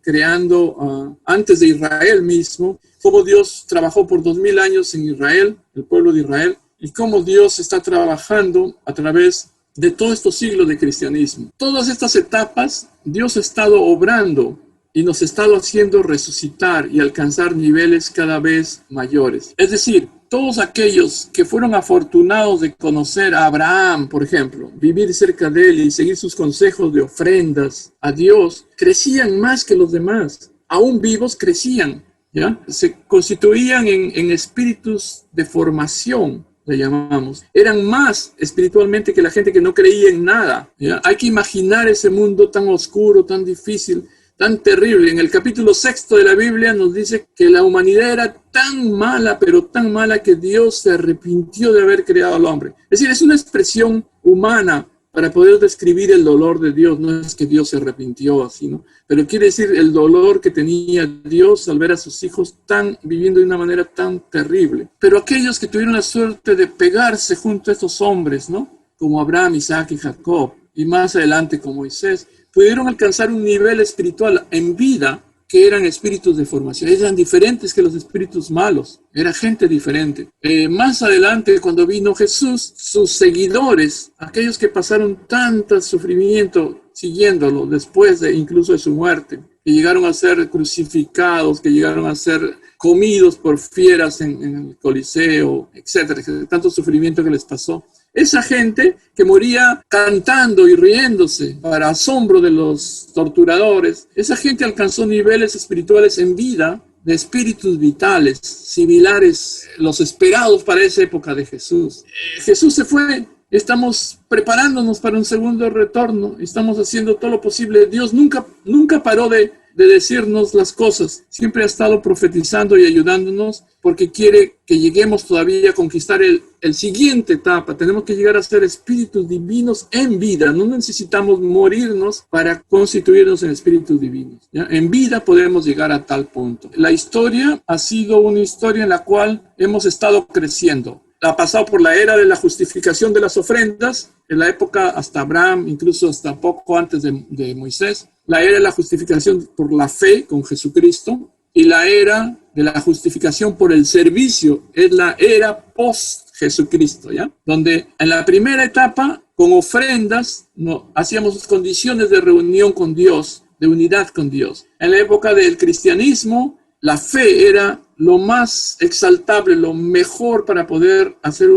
creando antes de Israel mismo, cómo Dios trabajó por 2000 años en Israel, el pueblo de Israel, y cómo Dios está trabajando a través de todos estos siglos de cristianismo. Todas estas etapas, Dios ha estado obrando y nos ha estado haciendo resucitar y alcanzar niveles cada vez mayores. Es decir, todos aquellos que fueron afortunados de conocer a Abraham, por ejemplo, vivir cerca de él y seguir sus consejos de ofrendas a Dios, crecían más que los demás. Aún vivos crecían, ¿ya? Se constituían en espíritus de formación, le llamamos. Eran más espiritualmente que la gente que no creía en nada, ¿ya? Hay que imaginar ese mundo tan oscuro, tan difícil, tan terrible. En el capítulo 6 de la Biblia nos dice que la humanidad era tan mala, pero tan mala que Dios se arrepintió de haber creado al hombre. Es decir, es una expresión humana para poder describir el dolor de Dios. No es que Dios se arrepintió así, ¿no? Pero quiere decir el dolor que tenía Dios al ver a sus hijos viviendo de una manera tan terrible. Pero aquellos que tuvieron la suerte de pegarse junto a estos hombres, ¿no? Como Abraham, Isaac y Jacob, y más adelante como Moisés, pudieron alcanzar un nivel espiritual en vida que eran espíritus de formación. Eran diferentes que los espíritus malos. Era gente diferente. Más adelante, cuando vino Jesús, sus seguidores, aquellos que pasaron tanto sufrimiento siguiéndolo después incluso de su muerte, que llegaron a ser crucificados, que llegaron a ser comidos por fieras en el Coliseo, etcétera, tanto sufrimiento que les pasó. Esa gente que moría cantando y riéndose para asombro de los torturadores, esa gente alcanzó niveles espirituales en vida de espíritus vitales, similares a los esperados para esa época de Jesús. Jesús se fue, estamos preparándonos para un segundo retorno, estamos haciendo todo lo posible. Dios nunca paró de decirnos las cosas, siempre ha estado profetizando y ayudándonos porque quiere que lleguemos todavía a conquistar el siguiente etapa. Tenemos que llegar a ser espíritus divinos en vida, no necesitamos morirnos para constituirnos en espíritus divinos, ¿ya? En vida podemos llegar a tal punto. La historia ha sido una historia en la cual hemos estado creciendo. Ha pasado por la era de la justificación de las ofrendas, en la época hasta Abraham, incluso hasta poco antes de Moisés. La era de la justificación por la fe con Jesucristo y la era de la justificación por el servicio es la era post Jesucristo, ¿ya? Donde en la primera etapa, con ofrendas, hacíamos condiciones de reunión con Dios, de unidad con Dios. En la época del cristianismo, la fe era lo más exaltable, lo mejor para poder hacer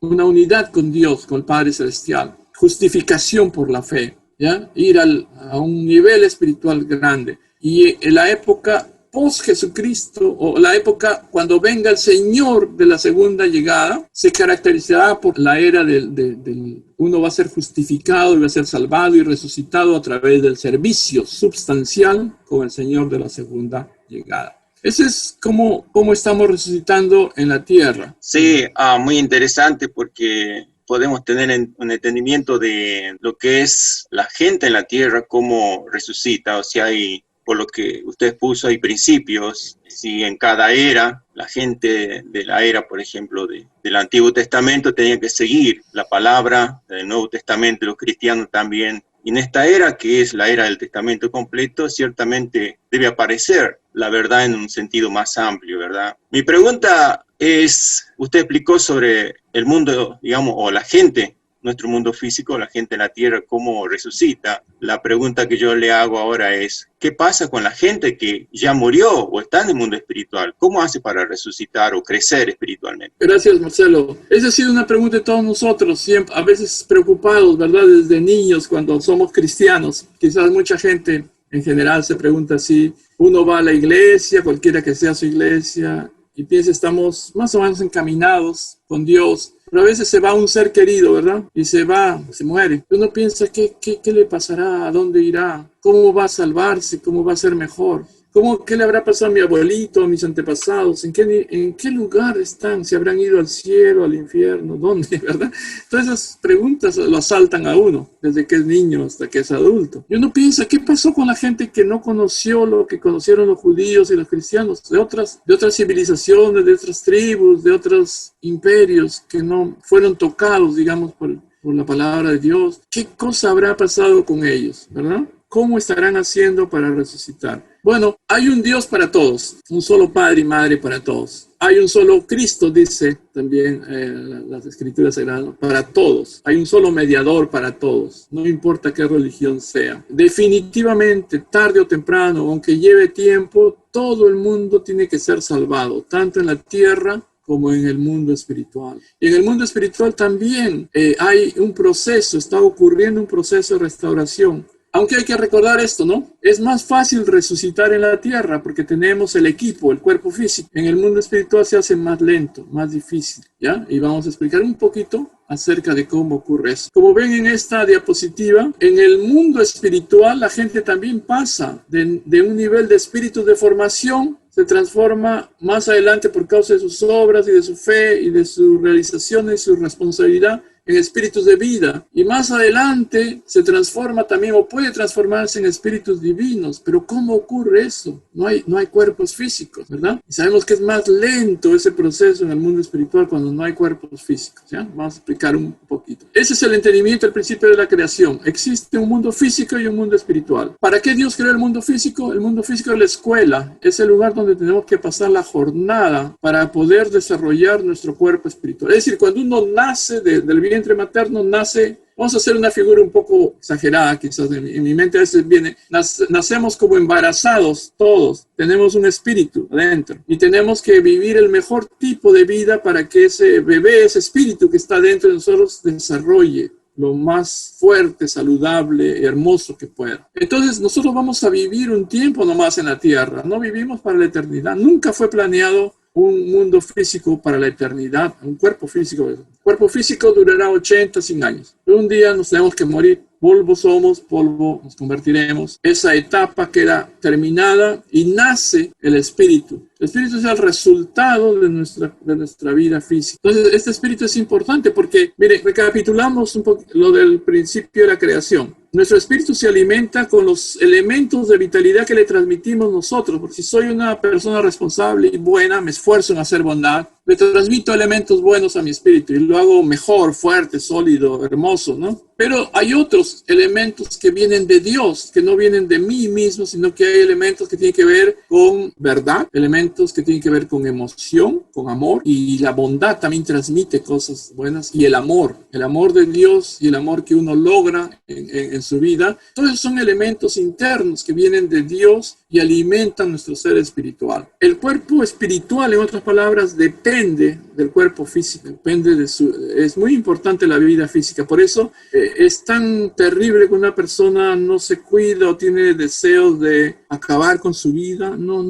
una unidad con Dios, con el Padre Celestial. Justificación por la fe, ¿ya? Ir a un nivel espiritual grande. Y en la época post-Jesucristo, o la época cuando venga el Señor de la segunda llegada, se caracterizará por la era del uno va a ser justificado y va a ser salvado y resucitado a través del servicio substancial con el Señor de la segunda llegada. Ese es cómo estamos resucitando en la tierra. Sí, muy interesante porque podemos tener un entendimiento de lo que es la gente en la tierra, cómo resucita, o sea, por lo que usted puso, hay principios. Si en cada era, la gente de la era, por ejemplo, del Antiguo Testamento tenía que seguir la palabra del Nuevo Testamento, los cristianos también. Y en esta era, que es la era del Testamento completo, ciertamente debe aparecer la verdad en un sentido más amplio, ¿verdad? Mi pregunta es, usted explicó sobre el mundo, digamos, o la gente, nuestro mundo físico, la gente en la tierra, cómo resucita. La pregunta que yo le hago ahora es, ¿qué pasa con la gente que ya murió o está en el mundo espiritual? ¿Cómo hace para resucitar o crecer espiritualmente? Gracias, Marcelo. Esa ha sido una pregunta de todos nosotros, siempre, a veces preocupados, ¿verdad? Desde niños, cuando somos cristianos. Quizás mucha gente en general se pregunta así. Uno va a la iglesia, cualquiera que sea su iglesia, y piensa, estamos más o menos encaminados con Dios. Pero a veces se va un ser querido, ¿verdad? Y se muere. Uno piensa, ¿qué le pasará? ¿A dónde irá? ¿Cómo va a salvarse? ¿Cómo va a ser mejor? ¿Qué le habrá pasado a mi abuelito, a mis antepasados? ¿En qué lugar están? ¿Se habrán ido al cielo, al infierno? ¿Dónde? ¿Verdad? Todas esas preguntas lo asaltan a uno, desde que es niño hasta que es adulto. Y uno piensa, ¿qué pasó con la gente que no conoció lo que conocieron los judíos y los cristianos? De otras civilizaciones, de otras tribus, de otros imperios que no fueron tocados, digamos, por la palabra de Dios. ¿Qué cosa habrá pasado con ellos? ¿Verdad? ¿Cómo estarán haciendo para resucitar? Bueno, hay un Dios para todos, un solo Padre y Madre para todos. Hay un solo Cristo, dice también las Escrituras Sagradas, para todos. Hay un solo mediador para todos, no importa qué religión sea. Definitivamente, tarde o temprano, aunque lleve tiempo, todo el mundo tiene que ser salvado, tanto en la tierra como en el mundo espiritual. Y en el mundo espiritual también hay un proceso, está ocurriendo un proceso de restauración. Aunque hay que recordar esto, ¿no? Es más fácil resucitar en la tierra porque tenemos el equipo, el cuerpo físico. En el mundo espiritual se hace más lento, más difícil, ¿ya? Y vamos a explicar un poquito acerca de cómo ocurre eso. Como ven en esta diapositiva, en el mundo espiritual la gente también pasa de un nivel de espíritu de formación, se transforma más adelante por causa de sus obras y de su fe y de su realización y su responsabilidad en espíritus de vida, y más adelante se transforma también o puede transformarse en espíritus divinos. Pero ¿cómo ocurre eso? No hay cuerpos físicos, ¿verdad? Y sabemos que es más lento ese proceso en el mundo espiritual cuando no hay cuerpos físicos, ¿ya? Vamos a explicar un poquito. Ese es el entendimiento del principio de la creación. Existe un mundo físico y un mundo espiritual. ¿Para qué Dios creó el mundo físico? El mundo físico es la escuela, es el lugar donde tenemos que pasar la jornada para poder desarrollar nuestro cuerpo espiritual. Es decir, cuando uno nace del vientre materno, nace, vamos a hacer una figura un poco exagerada, quizás en mi mente a veces viene, nacemos como embarazados todos, tenemos un espíritu adentro y tenemos que vivir el mejor tipo de vida para que ese bebé, ese espíritu que está dentro de nosotros desarrolle lo más fuerte, saludable, hermoso que pueda. Entonces nosotros vamos a vivir un tiempo nomás en la tierra, no vivimos para la eternidad. Nunca fue planeado un mundo físico para la eternidad, un cuerpo físico. El cuerpo físico durará 80, 100 años. Pero un día nos tenemos que morir. Polvo somos, polvo nos convertiremos. Esa etapa queda terminada y nace el espíritu. El espíritu es el resultado de nuestra vida física. Entonces, este espíritu es importante porque, mire, recapitulamos un poco lo del principio de la creación. Nuestro espíritu se alimenta con los elementos de vitalidad que le transmitimos nosotros. Porque si soy una persona responsable y buena, me esfuerzo en hacer bondad, le transmito elementos buenos a mi espíritu y lo hago mejor, fuerte, sólido, hermoso, ¿no? Pero hay otros elementos que vienen de Dios, que no vienen de mí mismo, sino que hay elementos que tienen que ver con verdad, elementos que tienen que ver con emoción, con amor, y la bondad también transmite cosas buenas, y el amor de Dios y el amor que uno logra en su vida. Todos esos son elementos internos que vienen de Dios y alimentan nuestro ser espiritual. El cuerpo espiritual, en otras palabras, depende del cuerpo físico, es muy importante la vida física. Por eso es tan terrible que una persona no se cuida o tiene deseos de acabar con su vida. No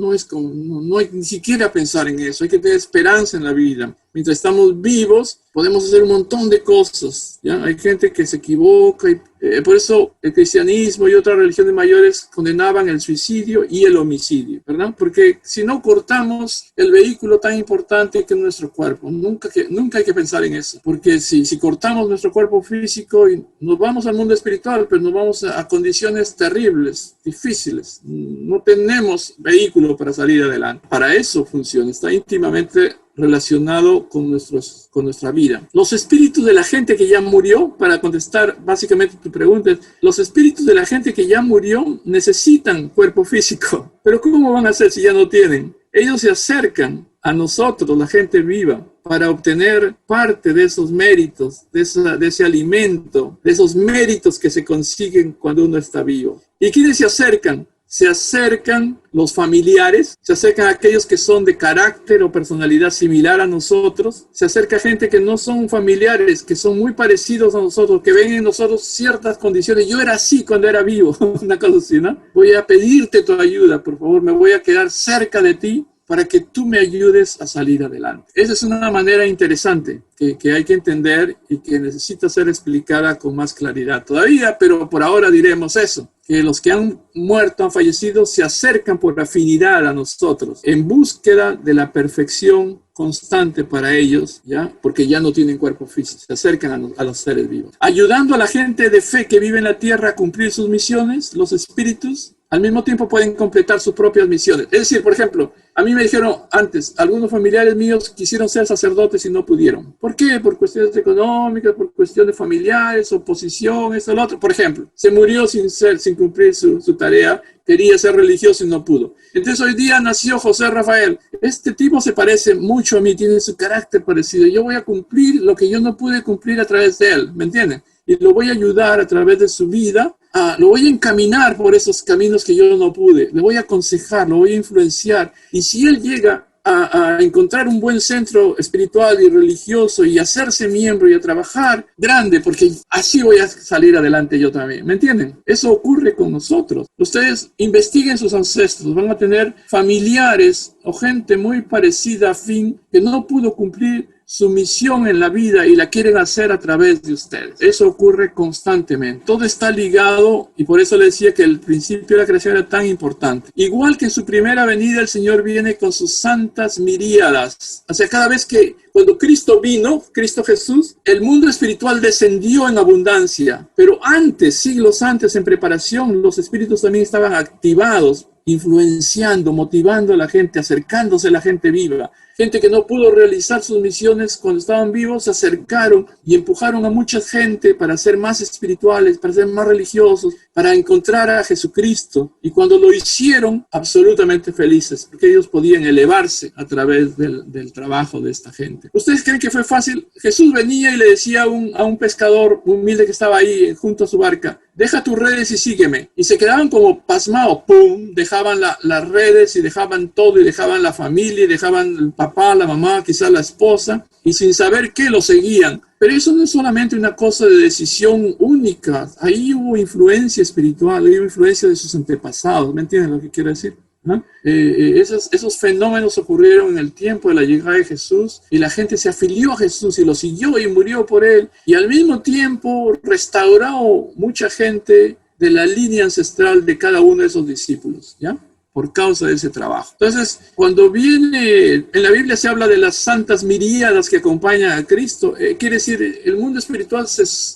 hay ni siquiera pensar en eso. Hay que tener esperanza en la vida. Mientras estamos vivos, podemos hacer un montón de cosas, ¿ya? Hay gente que se equivoca y por eso el cristianismo y otras religiones mayores condenaban el suicidio y el homicidio, ¿verdad? Porque si no cortamos el vehículo tan importante que es nuestro cuerpo, nunca hay que pensar en eso. Porque si cortamos nuestro cuerpo físico y nos vamos al mundo espiritual, pero nos vamos a condiciones terribles, difíciles. No tenemos vehículo para salir adelante. Para eso funciona, está íntimamente relacionado con nuestra vida. Los espíritus de la gente que ya murió, para contestar básicamente tu pregunta, los espíritus de la gente que ya murió necesitan cuerpo físico. Pero ¿cómo van a hacer si ya no tienen? Ellos se acercan a nosotros, la gente viva, para obtener parte de esos méritos, de ese alimento, de esos méritos que se consiguen cuando uno está vivo. ¿Y quiénes se acercan? Se acercan los familiares, se acercan aquellos que son de carácter o personalidad similar a nosotros, se acerca gente que no son familiares, que son muy parecidos a nosotros, que ven en nosotros ciertas condiciones. Yo era así cuando era vivo, una cosa así, ¿no? Voy a pedirte tu ayuda, por favor, me voy a quedar cerca de ti para que tú me ayudes a salir adelante. Esa es una manera interesante que hay que entender y que necesita ser explicada con más claridad todavía, pero por ahora diremos eso, que los que han muerto, han fallecido, se acercan por afinidad a nosotros, en búsqueda de la perfección constante para ellos, ¿ya? Porque ya no tienen cuerpo físico, se acercan a los seres vivos. Ayudando a la gente de fe que vive en la tierra a cumplir sus misiones, los espíritus al mismo tiempo pueden completar sus propias misiones. Es decir, por ejemplo, a mí me dijeron antes, algunos familiares míos quisieron ser sacerdotes y no pudieron. ¿Por qué? Por cuestiones económicas, por cuestiones familiares, oposición, esto, lo otro. Por ejemplo, se murió sin cumplir su tarea, quería ser religioso y no pudo. Entonces hoy día nació José Rafael. Este tipo se parece mucho a mí, tiene su carácter parecido. Yo voy a cumplir lo que yo no pude cumplir a través de él, ¿me entienden? Y lo voy a ayudar a través de su vida, lo voy a encaminar por esos caminos que yo no pude, le voy a aconsejar, lo voy a influenciar. Y si él llega a encontrar un buen centro espiritual y religioso y hacerse miembro y a trabajar grande, porque así voy a salir adelante yo también, ¿me entienden? Eso ocurre con nosotros. Ustedes investiguen sus ancestros, van a tener familiares o gente muy parecida, afín, que no pudo cumplir su misión en la vida y la quieren hacer a través de ustedes. Eso ocurre constantemente. Todo está ligado y por eso le decía que el principio de la creación era tan importante. Igual que en su primera venida el Señor viene con sus santas miríadas. O sea, cada vez que cuando Cristo vino, Cristo Jesús, el mundo espiritual descendió en abundancia. Pero antes, siglos antes, en preparación, los espíritus también estaban activados, influenciando, motivando a la gente, acercándose a la gente viva. Gente que no pudo realizar sus misiones cuando estaban vivos, se acercaron y empujaron a mucha gente para ser más espirituales, para ser más religiosos, para encontrar a Jesucristo. Y cuando lo hicieron, absolutamente felices, porque ellos podían elevarse a través del trabajo de esta gente. ¿Ustedes creen que fue fácil? Jesús venía y le decía a un pescador humilde que estaba ahí junto a su barca, deja tus redes y sígueme. Y se quedaban como pasmados, ¡pum! Dejaban las redes y dejaban todo, y dejaban la familia, y dejaban el papá, la mamá, quizás la esposa, y sin saber qué lo seguían. Pero eso no es solamente una cosa de decisión única. Ahí hubo influencia espiritual, hubo influencia de sus antepasados. ¿Me entienden lo que quiero decir? ¿No? Esos fenómenos ocurrieron en el tiempo de la llegada de Jesús y la gente se afilió a Jesús y lo siguió y murió por él, y al mismo tiempo restauró mucha gente de la línea ancestral de cada uno de esos discípulos, ¿ya? por causa de ese trabajo. Entonces, cuando viene, en la Biblia se habla de las santas miríadas que acompañan a Cristo, quiere decir, el mundo espiritual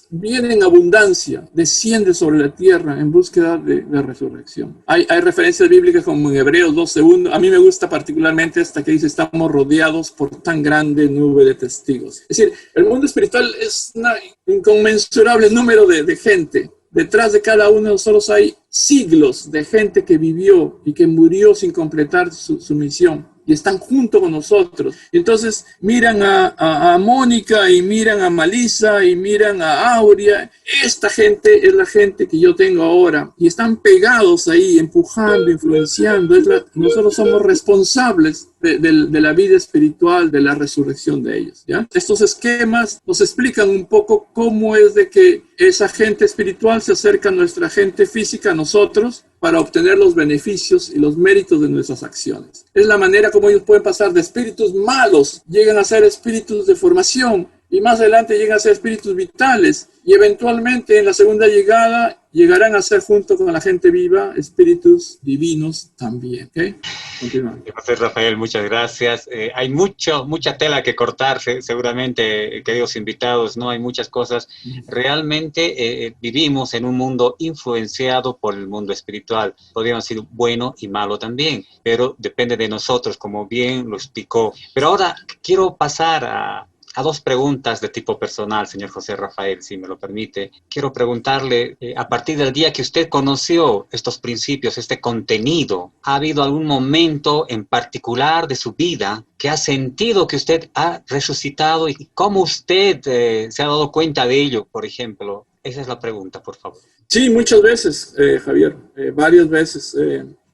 viene en abundancia, desciende sobre la tierra en búsqueda de resurrección. Hay referencias bíblicas como en Hebreos 12:1, a mí me gusta particularmente esta que dice, estamos rodeados por tan grande nube de testigos. Es decir, el mundo espiritual es un inconmensurable número de gente. Detrás de cada uno de nosotros hay siglos de gente que vivió y que murió sin completar su misión. Y están junto con nosotros. Y entonces miran a Mónica y miran a Malisa y miran a Aurea. Esta gente es la gente que yo tengo ahora. Y están pegados ahí, empujando, influenciando. Nosotros somos responsables de la vida espiritual, de la resurrección de ellos, ¿ya? Estos esquemas nos explican un poco cómo es de que esa gente espiritual se acerca a nuestra gente física, a nosotros, para obtener los beneficios y los méritos de nuestras acciones. Es la manera como ellos pueden pasar de espíritus malos, llegan a ser espíritus de formación, y más adelante llegan a ser espíritus vitales, y eventualmente en la segunda llegada llegarán a ser, junto con la gente viva, espíritus divinos también. ¿Okay? Continuamos. José Rafael, muchas gracias. Hay mucha tela que cortar, seguramente, queridos invitados, ¿no? Hay muchas cosas. Realmente vivimos en un mundo influenciado por el mundo espiritual. Podríamos decir bueno y malo también, pero depende de nosotros, como bien lo explicó. Pero ahora quiero pasar a dos preguntas de tipo personal, señor José Rafael, si me lo permite. Quiero preguntarle, a partir del día que usted conoció estos principios, este contenido, ¿ha habido algún momento en particular de su vida que ha sentido que usted ha resucitado y cómo usted se ha dado cuenta de ello, por ejemplo? Esa es la pregunta, por favor. Sí, muchas veces, Javier, varias veces.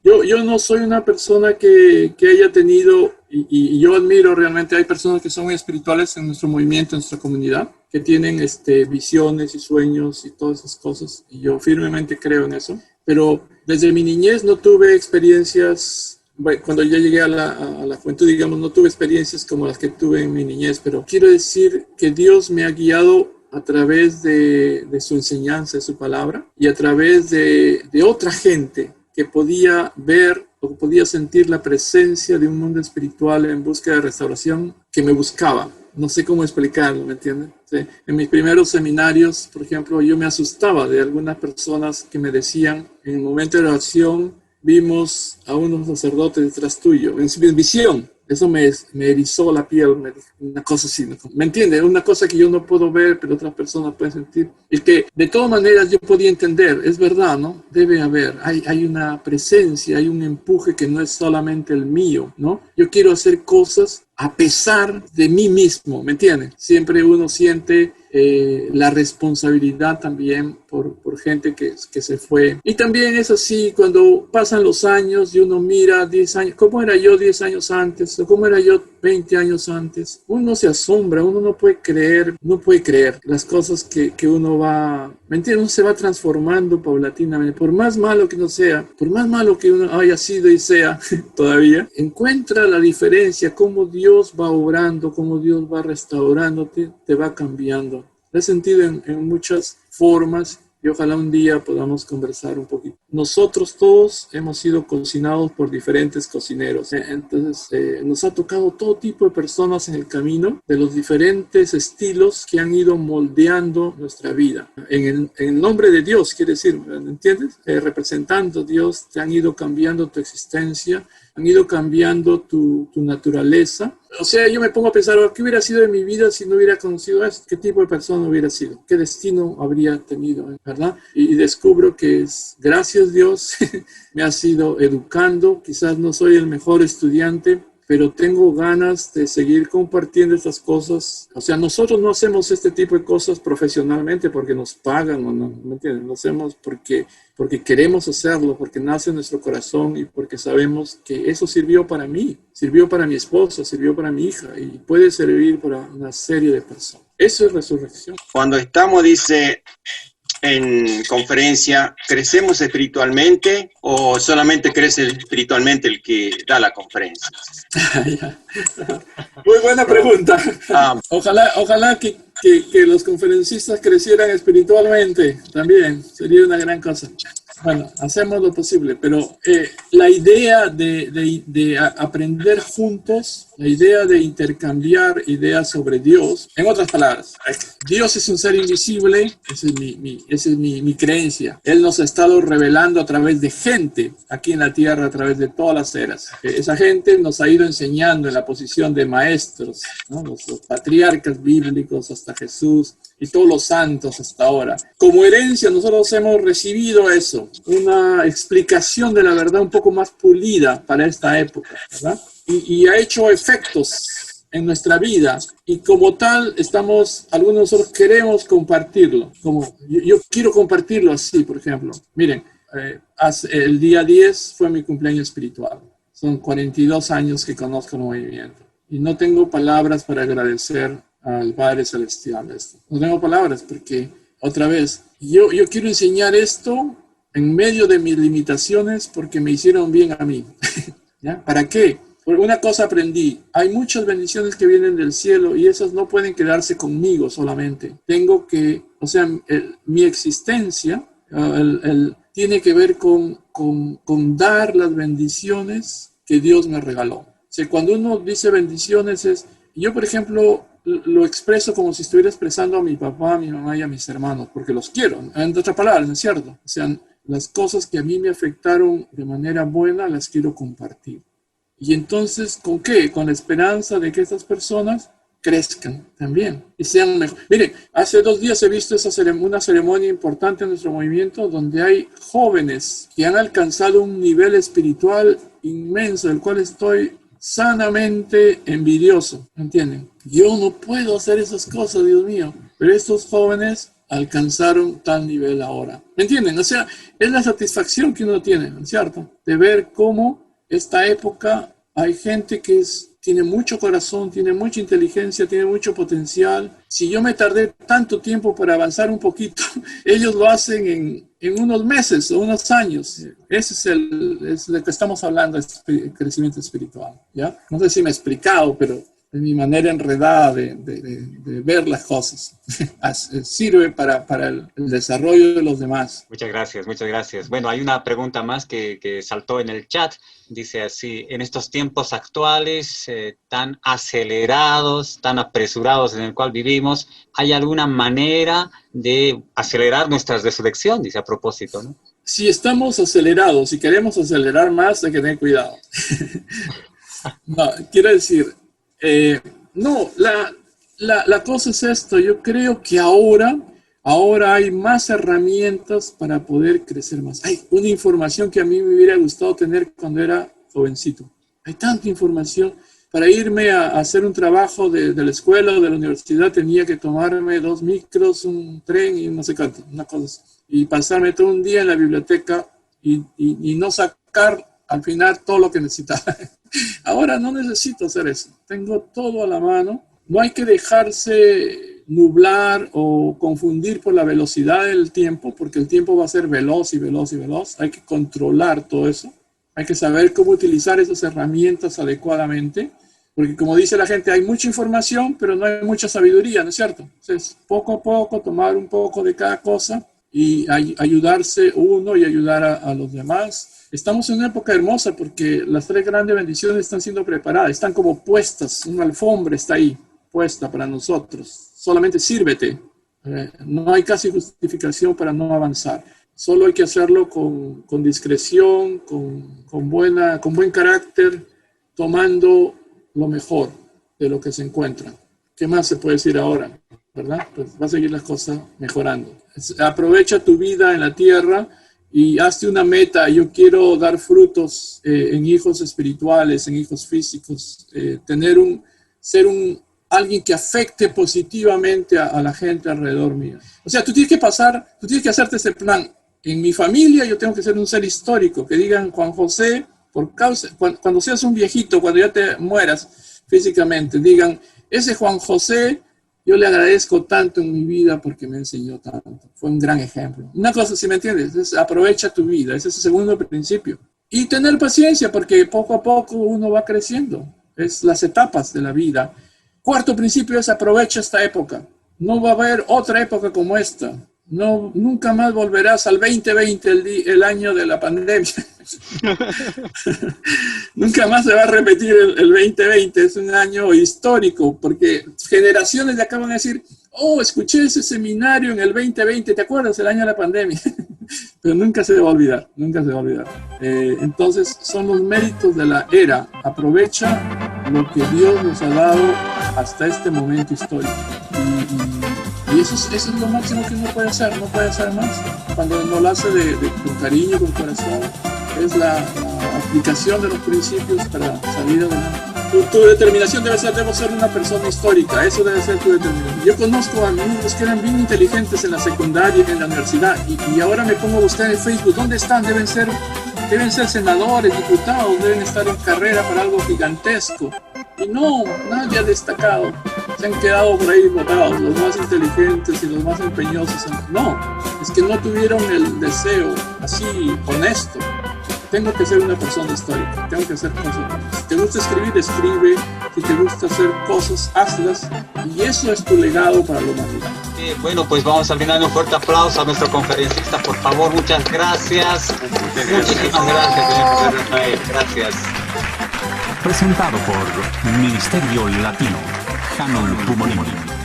Yo no soy una persona que haya tenido, y yo admiro realmente, hay personas que son muy espirituales en nuestro movimiento, en nuestra comunidad, que tienen visiones y sueños y todas esas cosas, y yo firmemente creo en eso. Pero desde mi niñez no tuve experiencias, bueno, cuando ya llegué a la juventud, digamos, no tuve experiencias como las que tuve en mi niñez, pero quiero decir que Dios me ha guiado a través de su enseñanza, de su palabra, y a través de otra gente que podía ver o podía sentir la presencia de un mundo espiritual en búsqueda de restauración que me buscaba. No sé cómo explicarlo, ¿me entienden? Sí. En mis primeros seminarios, por ejemplo, yo me asustaba de algunas personas que me decían, en el momento de la oración, vimos a unos sacerdotes detrás tuyo, en visión. Eso me erizó la piel, una cosa así, ¿no? ¿Me entiende? Una cosa que yo no puedo ver, pero otras personas pueden sentir. Y que de todas maneras yo podía entender, es verdad, ¿no? Debe haber, hay una presencia, hay un empuje que no es solamente el mío, ¿no? Yo quiero hacer cosas a pesar de mí mismo, ¿me entiende? Siempre uno siente la responsabilidad también por gente que se fue. Y también es así cuando pasan los años y uno mira 10 años, ¿cómo era yo 10 años antes? ¿O cómo era yo 20 años antes? Uno se asombra, uno no puede creer las cosas que uno va, ¿me entiendes? Uno se va transformando paulatinamente. Por más malo que no sea, por más malo que uno haya sido y sea todavía, encuentra la diferencia, cómo Dios va obrando, cómo Dios va restaurándote, te va cambiando. Lo he sentido en muchas formas y ojalá un día podamos conversar un poquito. Nosotros todos hemos sido cocinados por diferentes cocineros. Entonces nos ha tocado todo tipo de personas en el camino, de los diferentes estilos que han ido moldeando nuestra vida. En el nombre de Dios, quiere decir, ¿entiendes? Representando a Dios, te han ido cambiando tu existencia, han ido cambiando tu naturaleza. O sea, yo me pongo a pensar, ¿qué hubiera sido de mi vida si no hubiera conocido esto? ¿Qué tipo de persona hubiera sido? ¿Qué destino habría tenido? ¿Verdad? Y descubro que es, gracias Dios, me ha sido educando. Quizás no soy el mejor estudiante, pero tengo ganas de seguir compartiendo estas cosas. O sea, nosotros no hacemos este tipo de cosas profesionalmente porque nos pagan o no, ¿me entiendes? Lo hacemos porque queremos hacerlo, porque nace en nuestro corazón y porque sabemos que eso sirvió para mí, sirvió para mi esposa, sirvió para mi hija y puede servir para una serie de personas. Eso es resurrección. Cuando estamos, dice, en conferencia, ¿crecemos espiritualmente o solamente crece espiritualmente el que da la conferencia? Muy buena pregunta. Ojalá que los conferencistas crecieran espiritualmente también. Sería una gran cosa. Bueno, hacemos lo posible, pero la idea de aprender juntos, la idea de intercambiar ideas sobre Dios, en otras palabras, Dios es un ser invisible, esa es mi creencia. Él nos ha estado revelando a través de gente aquí en la tierra, a través de todas las eras. Esa gente nos ha ido enseñando en la posición de maestros, ¿no? Los patriarcas bíblicos hasta Jesús y todos los santos hasta ahora. Como herencia nosotros hemos recibido eso, una explicación de la verdad un poco más pulida para esta época, ¿verdad? Y ha hecho efectos en nuestra vida y como tal algunos de nosotros queremos compartirlo, como yo quiero compartirlo así, por ejemplo. Miren, el día 10 fue mi cumpleaños espiritual, son 42 años que conozco el movimiento y no tengo palabras para agradecer al Padre Celestial esto. No tengo palabras porque, otra vez, yo quiero enseñar esto en medio de mis limitaciones porque me hicieron bien a mí. ¿Ya? ¿Para qué? Porque una cosa aprendí, hay muchas bendiciones que vienen del cielo y esas no pueden quedarse conmigo solamente. Tengo que, o sea, mi existencia tiene que ver con dar las bendiciones que Dios me regaló. O sea, cuando uno dice bendiciones yo, por ejemplo, lo expreso como si estuviera expresando a mi papá, a mi mamá y a mis hermanos, porque los quiero. En otras palabras, ¿no es cierto? O sea, las cosas que a mí me afectaron de manera buena las quiero compartir. Y entonces, ¿con qué? Con la esperanza de que estas personas crezcan también y sean mejor. Miren, hace 2 días he visto una ceremonia importante en nuestro movimiento donde hay jóvenes que han alcanzado un nivel espiritual inmenso, del cual estoy sanamente envidioso, ¿entienden? Yo no puedo hacer esas cosas, Dios mío, pero estos jóvenes alcanzaron tal nivel ahora, ¿me entienden? O sea, es la satisfacción que uno tiene, ¿no es cierto? De ver cómo esta época hay gente que tiene mucho corazón, tiene mucha inteligencia, tiene mucho potencial. Si yo me tardé tanto tiempo para avanzar un poquito, ellos lo hacen en unos meses o unos años. Ese es de que estamos hablando, es crecimiento espiritual, ¿ya? No sé si me he explicado, pero es mi manera enredada de ver las cosas. Sirve para el desarrollo de los demás. Muchas gracias, muchas gracias. Bueno, hay una pregunta más que saltó en el chat. Dice así, en estos tiempos actuales tan acelerados, tan apresurados en el cual vivimos, ¿hay alguna manera de acelerar nuestra resurrección? Dice a propósito, ¿no? Si estamos acelerados, si queremos acelerar más, hay que tener cuidado. No, quiero decir, no, la cosa es esto. Yo creo que ahora hay más herramientas para poder crecer más. Hay una información que a mí me hubiera gustado tener cuando era jovencito. Hay tanta información. Para irme a hacer un trabajo de la escuela o de la universidad tenía que tomarme 2 micros, un tren y no sé cuánto, una cosa así. Y pasarme todo un día en la biblioteca y no sacar al final todo lo que necesitaba. Ahora no necesito hacer eso. Tengo todo a la mano. No hay que dejarse nublar o confundir por la velocidad del tiempo, porque el tiempo va a ser veloz y veloz y veloz. Hay que controlar todo eso. Hay que saber cómo utilizar esas herramientas adecuadamente, porque como dice la gente, hay mucha información, pero no hay mucha sabiduría, ¿no es cierto? Entonces, poco a poco, tomar un poco de cada cosa y ayudarse uno y ayudar a los demás. Estamos en una época hermosa porque las 3 grandes bendiciones están siendo preparadas, están como puestas, una alfombra está ahí, puesta para nosotros. Solamente sírvete. No hay casi justificación para no avanzar. Solo hay que hacerlo con discreción, con buen carácter, tomando lo mejor de lo que se encuentra. ¿Qué más se puede decir ahora? ¿Verdad? Pues va a seguir las cosas mejorando. Aprovecha tu vida en la tierra y hazte una meta. Yo quiero dar frutos en hijos espirituales, en hijos físicos, ser alguien que afecte positivamente a la gente alrededor mío. O sea, tú tienes que hacerte ese plan. En mi familia yo tengo que ser un ser histórico, que digan Juan José, cuando seas un viejito, cuando ya te mueras físicamente, digan, ese Juan José, yo le agradezco tanto en mi vida porque me enseñó tanto. Fue un gran ejemplo. Una cosa, si me entiendes, aprovecha tu vida, ese es el segundo principio. Y tener paciencia porque poco a poco uno va creciendo. Es las etapas de la vida. Cuarto principio es aprovecha esta época. No va a haber otra época como esta. no, nunca más volverás al 2020, el año de la pandemia. Nunca más se va a repetir el 2020, es un año histórico, porque generaciones le acaban de decir, oh, escuché ese seminario en el 2020, ¿te acuerdas? El año de la pandemia. Pero nunca se va a olvidar, nunca se va a olvidar. Entonces, son los méritos de la era. Aprovecha lo que Dios nos ha dado hasta este momento histórico. Y eso es lo máximo que uno puede hacer, no puede hacer más. Cuando uno lo hace con cariño, con corazón, es la aplicación de los principios para salir adelante. Tu determinación debe ser una persona histórica, eso debe ser tu determinación. Yo conozco a amigos que eran bien inteligentes en la secundaria y en la universidad, y ahora me pongo a buscar en Facebook, ¿dónde están? Deben ser senadores, diputados, deben estar en carrera para algo gigantesco. Y no, nadie ha destacado. Se han quedado por ahí botados, los más inteligentes y los más empeñosos. No, es que no tuvieron el deseo así honesto. Tengo que ser una persona histórica, tengo que hacer cosas. Si te gusta escribir, escribe. Si te gusta hacer cosas, hazlas. Y eso es tu legado para la humanidad. Bueno, pues vamos a brindar un fuerte aplauso a nuestro conferencista, por favor. Muchas gracias. Muchísimas gracias, señor Rafael. Gracias. Presentado por Ministerio Latino, Hanul Pumonimoni.